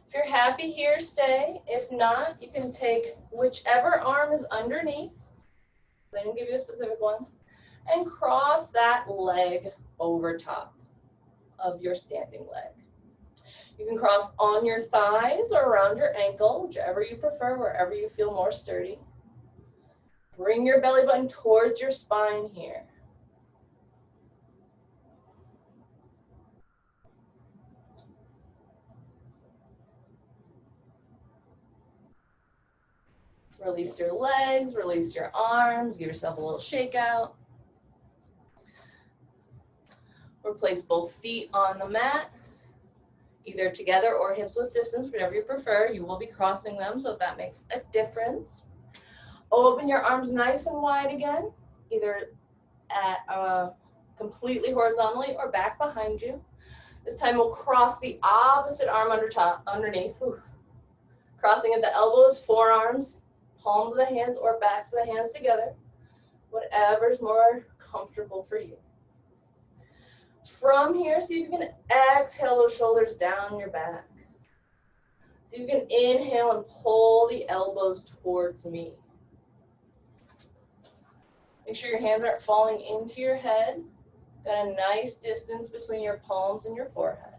If you're happy here, stay. If not, you can take whichever arm is underneath. I didn't give you a specific one. And cross that leg over top of your standing leg. You can cross on your thighs or around your ankle, whichever you prefer, wherever you feel more sturdy. Bring your belly button towards your spine here. Release your legs, release your arms, give yourself a little shake out. Place both feet on the mat, either together or hips width distance, whatever you prefer. You will be crossing them, so if that makes a difference. Open your arms nice and wide again, either at completely horizontally or back behind you. This time we'll cross the opposite arm underneath. Whew. Crossing at the elbows, forearms, palms of the hands or backs of the hands together, whatever's more comfortable for you. From here, see if you can exhale those shoulders down your back. See if you can inhale and pull the elbows towards me. Make sure your hands aren't falling into your head. Got a nice distance between your palms and your forehead.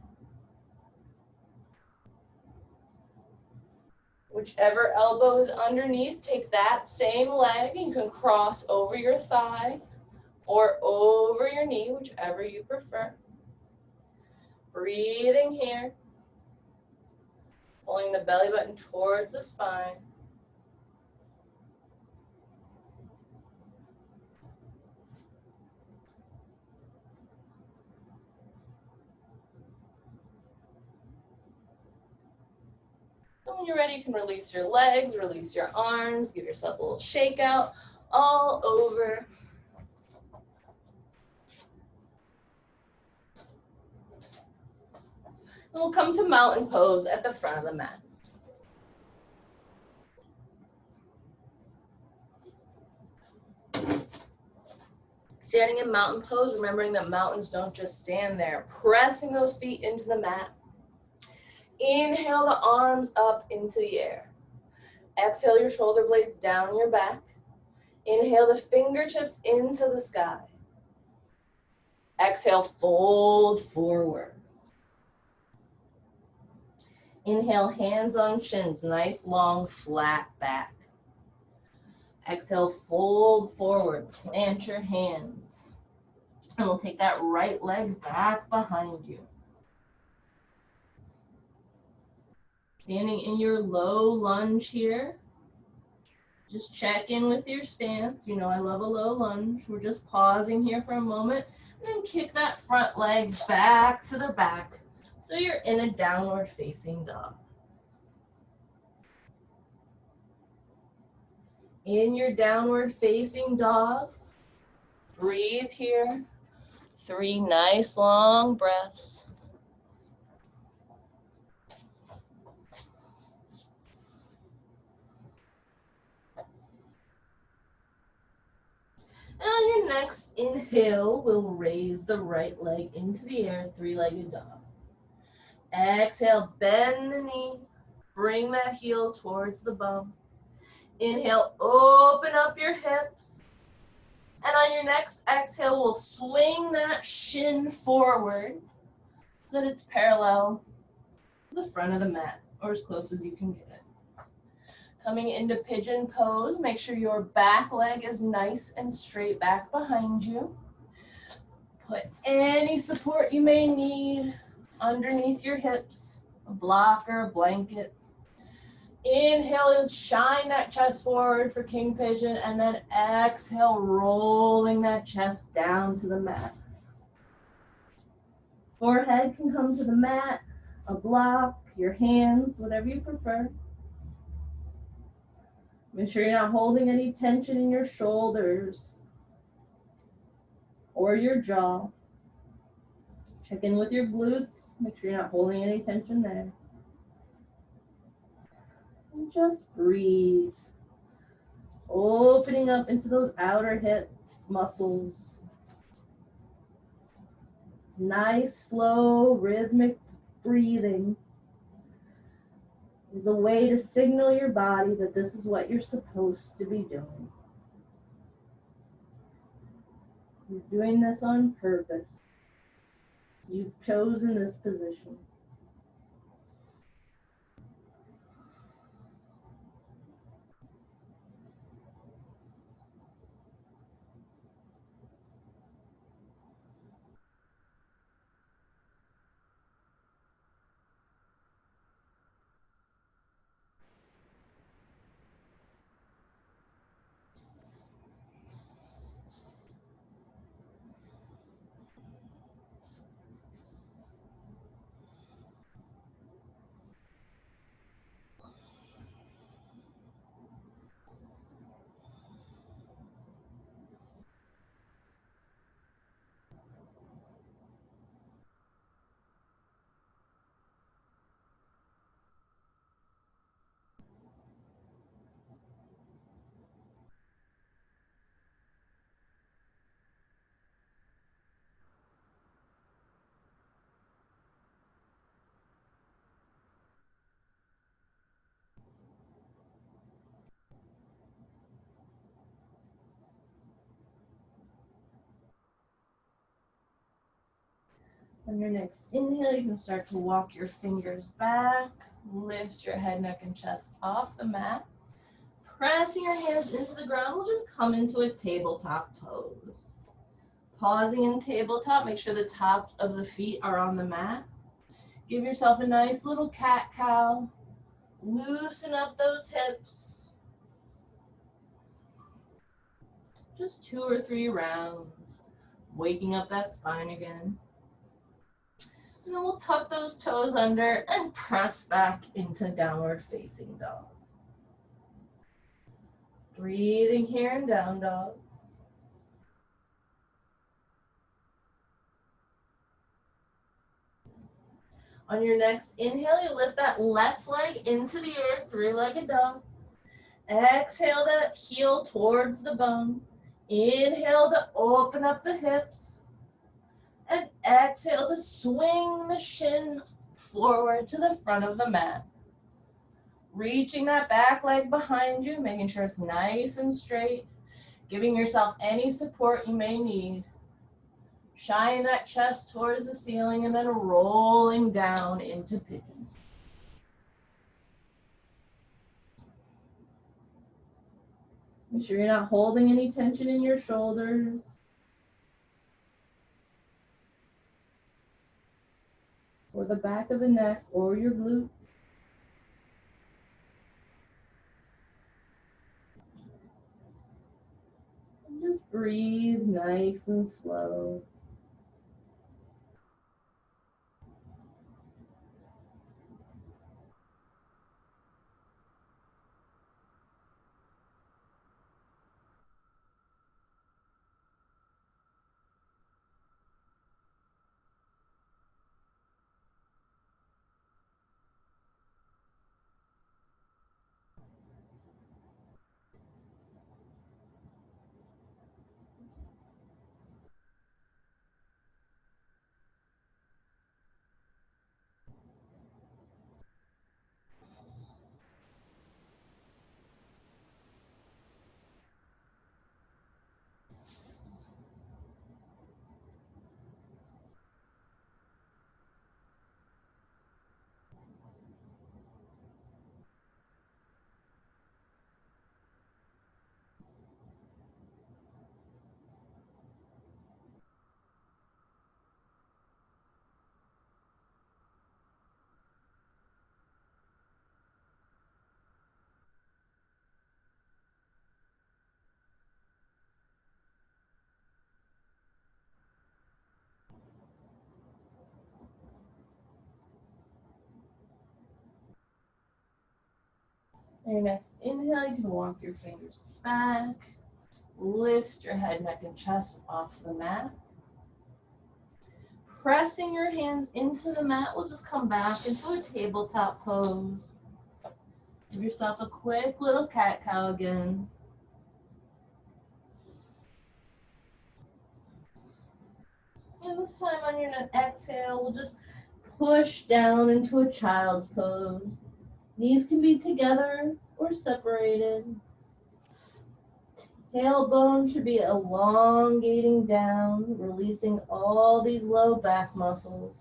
Whichever elbow is underneath, take that same leg and you can cross over your thigh or over your knee, whichever you prefer. Breathing here. Pulling the belly button towards the spine. you're ready, you can release your legs, release your arms, give yourself a little shake out all over. And we'll come to mountain pose at the front of the mat. Standing in mountain pose, remembering that mountains don't just stand there. Pressing those feet into the mat. Inhale the arms up into the air. Exhale your shoulder blades down your back. Inhale the fingertips into the sky. Exhale, fold forward. Inhale, hands on shins, nice long flat back. Exhale, fold forward, plant your hands. And we'll take that right leg back behind you. Standing in your low lunge here. Just check in with your stance. You know I love a low lunge. We're just pausing here for a moment. And then kick that front leg back to the back. So you're in a downward facing dog. In your downward facing dog, breathe here. 3 nice long breaths. And on your next inhale, we'll raise the right leg into the air, 3-legged dog. Exhale, bend the knee, bring that heel towards the bum. Inhale, open up your hips. And on your next exhale, we'll swing that shin forward so that it's parallel to the front of the mat, or as close as you can get it. Coming into pigeon pose, make sure your back leg is nice and straight back behind you. Put any support you may need underneath your hips, a blocker, a blanket. Inhale, shine that chest forward for king pigeon, and then exhale, rolling that chest down to the mat. Forehead can come to the mat, a block, your hands, whatever you prefer. Make sure you're not holding any tension in your shoulders or your jaw. Check in with your glutes. Make sure you're not holding any tension there. And just breathe. Opening up into those outer hip muscles. Nice, slow, rhythmic breathing is a way to signal your body that this is what you're supposed to be doing. You're doing this on purpose. You've chosen this position. On your next inhale, you can start to walk your fingers back, lift your head, neck, and chest off the mat. Pressing your hands into the ground, we'll just come into a tabletop pose. Pausing in tabletop, make sure the tops of the feet are on the mat. Give yourself a nice little cat-cow. Loosen up those hips. Just 2 or 3 rounds. Waking up that spine again. And then we'll tuck those toes under and press back into downward facing dog. Breathing here in down dog. On your next inhale, you lift that left leg into the earth, three-legged dog. Exhale to heel towards the bone. Inhale to open up the hips. And exhale to swing the shins forward to the front of the mat. Reaching that back leg behind you, making sure it's nice and straight. Giving yourself any support you may need. Shining that chest towards the ceiling and then rolling down into pigeon. Make sure you're not holding any tension in your shoulders. Or the back of the neck or your glutes. And just breathe nice and slow. On your next inhale, you can walk your fingers back. Lift your head, neck, and chest off the mat. Pressing your hands into the mat, we'll just come back into a tabletop pose. Give yourself a quick little cat-cow again. And this time on your exhale, we'll just push down into a child's pose. Knees can be together or separated. Tailbone should be elongating down, releasing all these low back muscles.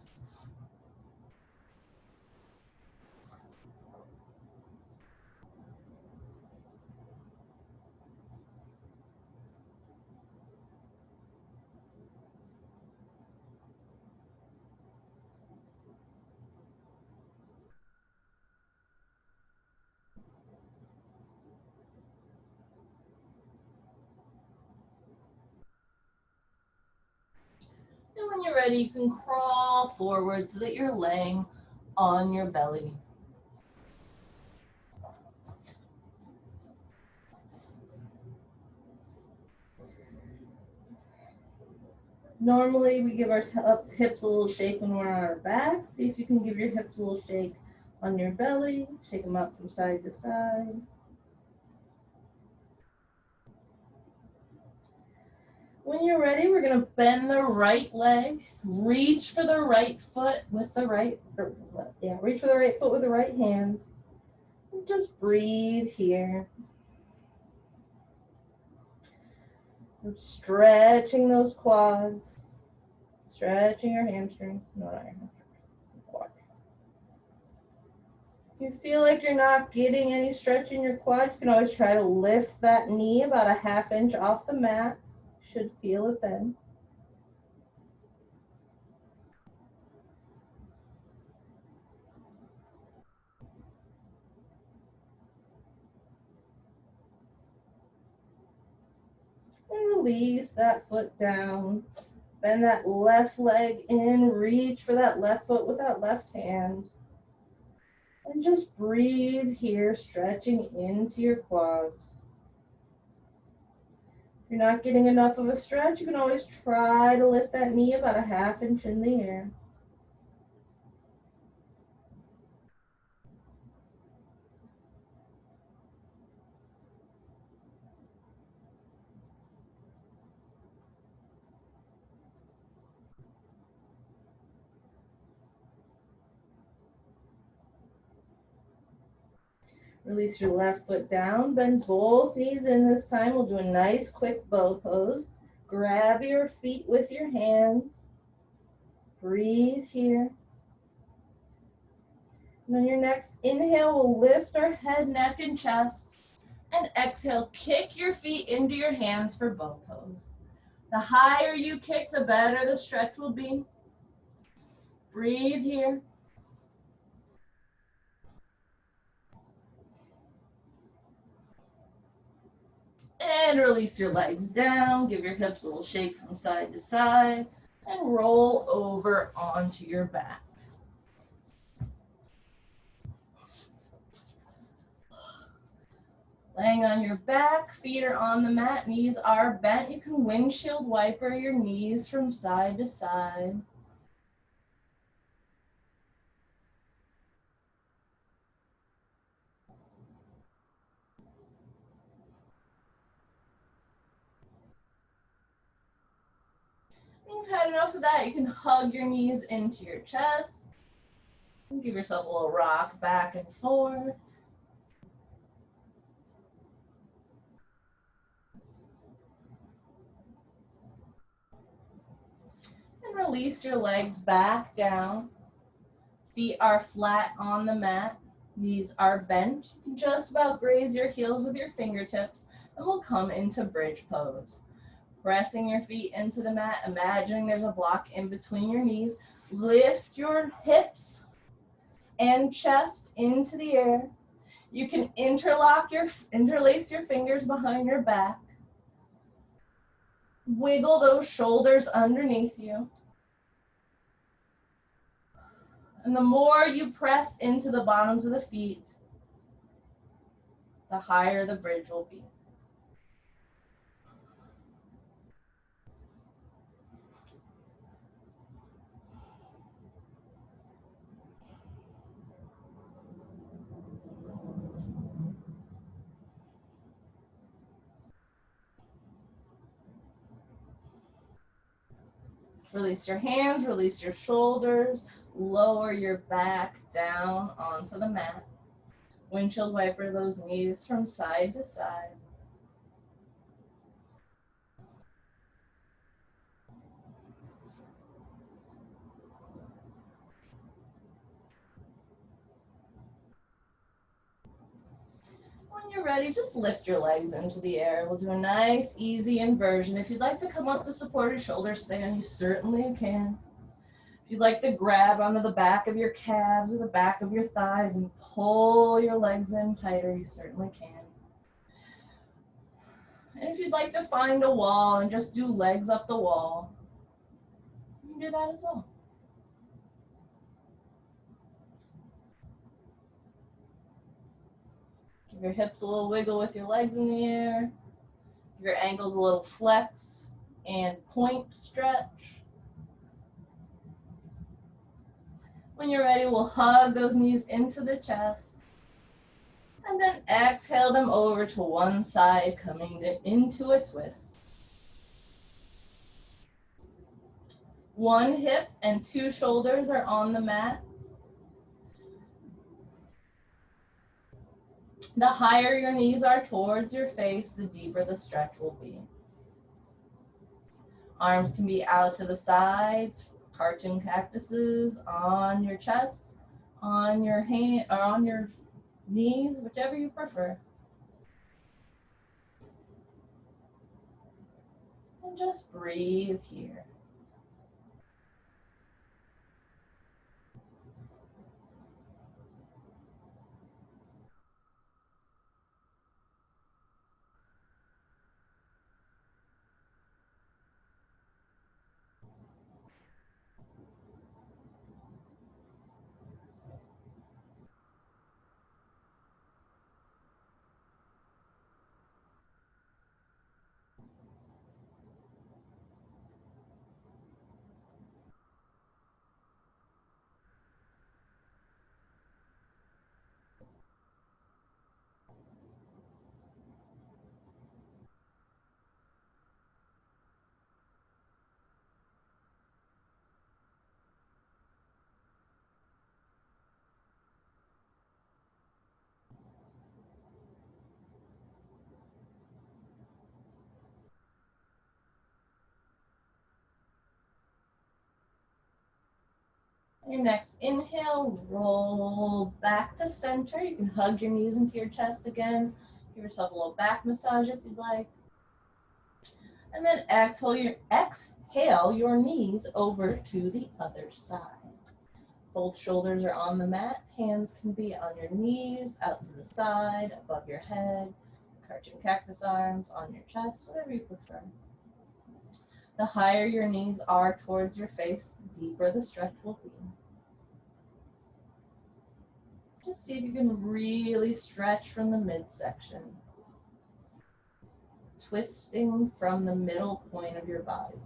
And when you're ready, you can crawl forward so that you're laying on your belly. Normally, we give our hips a little shake when we're on our back. See if you can give your hips a little shake on your belly. Shake them out from side to side. When you're ready, we're going to bend the right leg, reach for the right foot with the right, reach for the right foot with the right hand. And just breathe here. Stretching those quads, stretching your hamstring. No, not your hamstring. Quad. If you feel like you're not getting any stretch in your quad, you can always try to lift that knee about a ½ inch off the mat. Should feel it then. And release that foot down. Bend that left leg in, reach for that left foot with that left hand. And just breathe here, stretching into your quads. If you're not getting enough of a stretch, you can always try to lift that knee about a ½ inch in the air. Release your left foot down, bend both knees in this time. We'll do a nice quick bow pose. Grab your feet with your hands. Breathe here. And on your next inhale, we'll lift our head, neck, and chest. And exhale, kick your feet into your hands for bow pose. The higher you kick, the better the stretch will be. Breathe here. And release your legs down. Give your hips a little shake from side to side. And roll over onto your back. Laying on your back, feet are on the mat, knees are bent. You can windshield wiper your knees from side to side. When you've had enough of that, you can hug your knees into your chest. And give yourself a little rock back and forth. And release your legs back down. Feet are flat on the mat. Knees are bent. You can just about graze your heels with your fingertips. And we'll come into bridge pose. Pressing your feet into the mat, imagining there's a block in between your knees. Lift your hips and chest into the air. You can interlace your fingers behind your back. Wiggle those shoulders underneath you. And the more you press into the bottoms of the feet, the higher the bridge will be. Release your hands, release your shoulders, lower your back down onto the mat. Windshield wiper those knees from side to side. When you're ready, just lift your legs into the air. We'll do a nice, easy inversion. If you'd like to come up to support your shoulder stand, you certainly can. If you'd like to grab onto the back of your calves or the back of your thighs and pull your legs in tighter, you certainly can. And if you'd like to find a wall and just do legs up the wall, you can do that as well. Give your hips a little wiggle with your legs in the air. Give your ankles a little flex and point stretch. When you're ready, we'll hug those knees into the chest. And then exhale them over to one side, coming into a twist. One hip and two shoulders are on the mat. The higher your knees are towards your face, the deeper the stretch will be. Arms can be out to the sides, cartoon cactuses, on your chest, on your hand, or on your knees, whichever you prefer. And just breathe here. On your next inhale, roll back to center. You can hug your knees into your chest again. Give yourself a little back massage if you'd like. And then exhale your knees over to the other side. Both shoulders are on the mat. Hands can be on your knees, out to the side, above your head, crouching cactus arms on your chest, whatever you prefer. The higher your knees are towards your face, the deeper the stretch will be. Just see if you can really stretch from the midsection, twisting from the middle point of your body.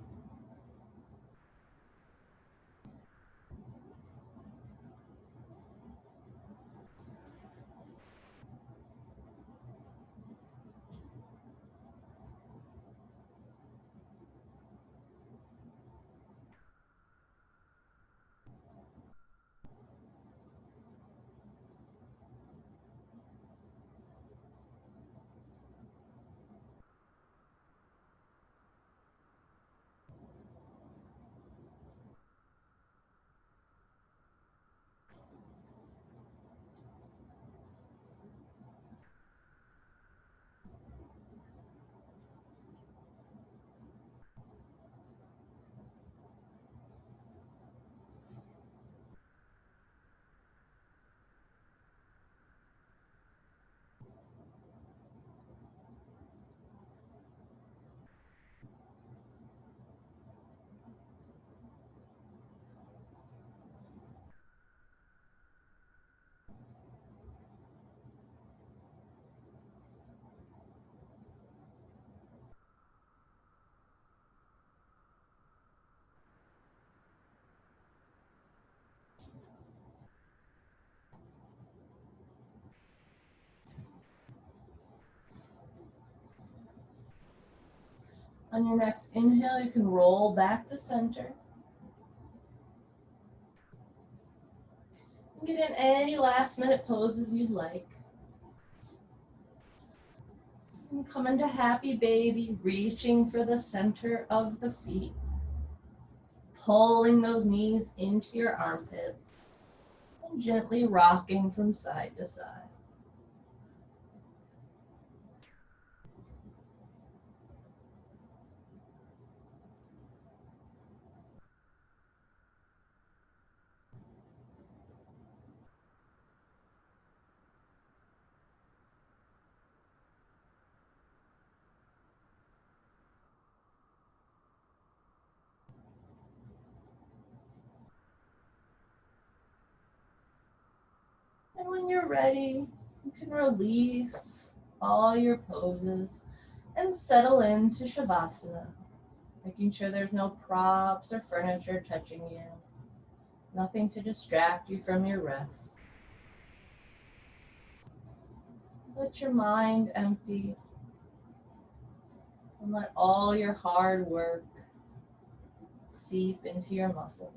On your next inhale, you can roll back to center. Get in any last minute poses you'd like. And come into happy baby, reaching for the center of the feet. Pulling those knees into your armpits. And gently rocking from side to side. And when you're ready, you can release all your poses and settle into Shavasana, making sure there's no props or furniture touching you, nothing to distract you from your rest. Let your mind empty and let all your hard work seep into your muscles.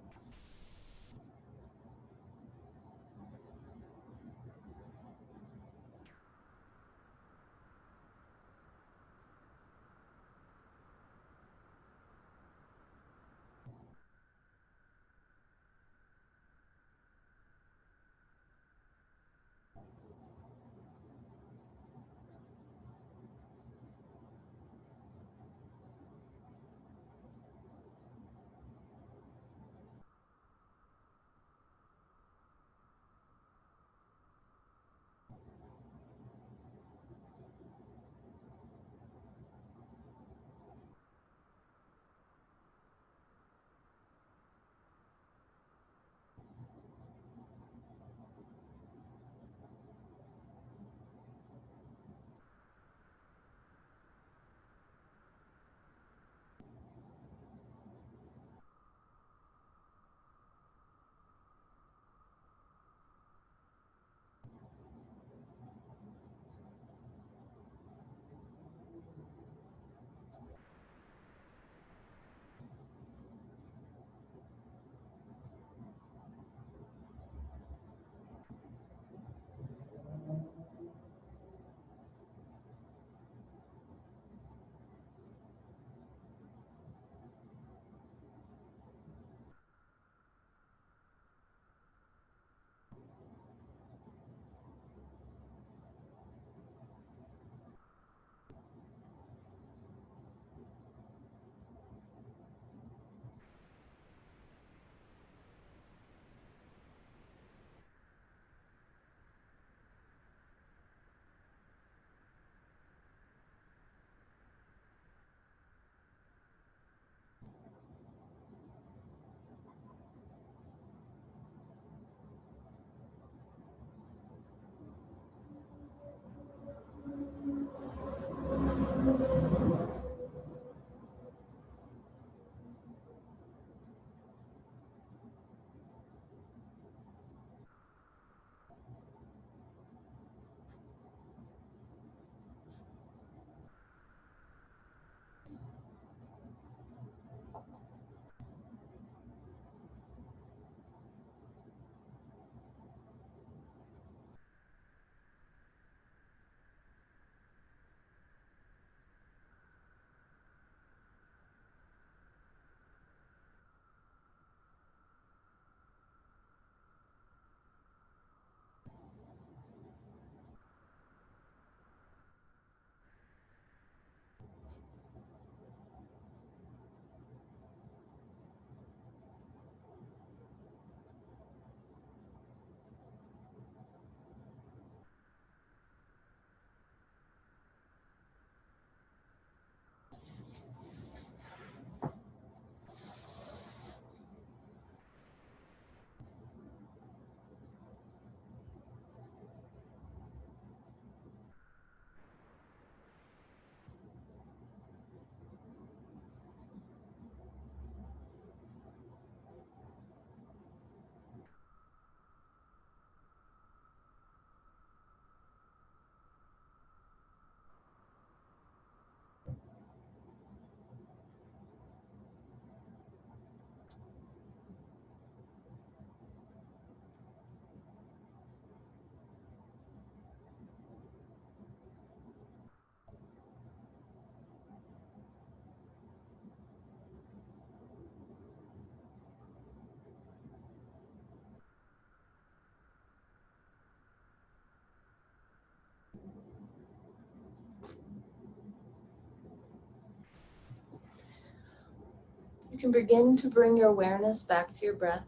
You can begin to bring your awareness back to your breath.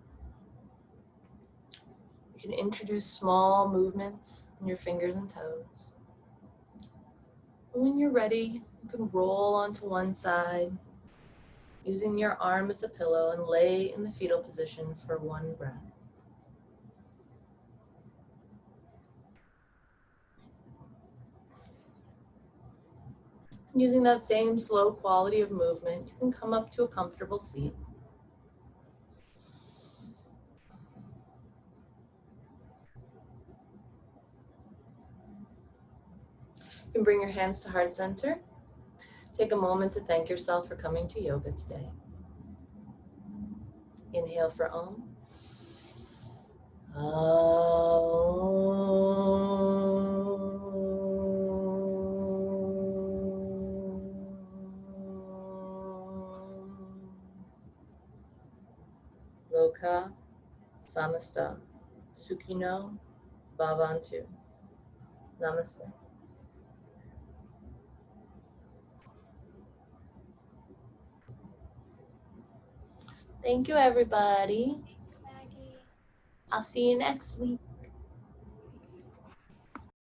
You can introduce small movements in your fingers and toes. And when you're ready, you can roll onto one side, using your arm as a pillow, and lay in the fetal position for one breath. Using that same slow quality of movement, you can come up to a comfortable seat. You can bring your hands to heart center. Take a moment to thank yourself for coming to yoga today. Inhale for Om. Loka Samasta Sukhino Bhavantu. Namaste. Thank you, everybody. Maggie. I'll see you next week.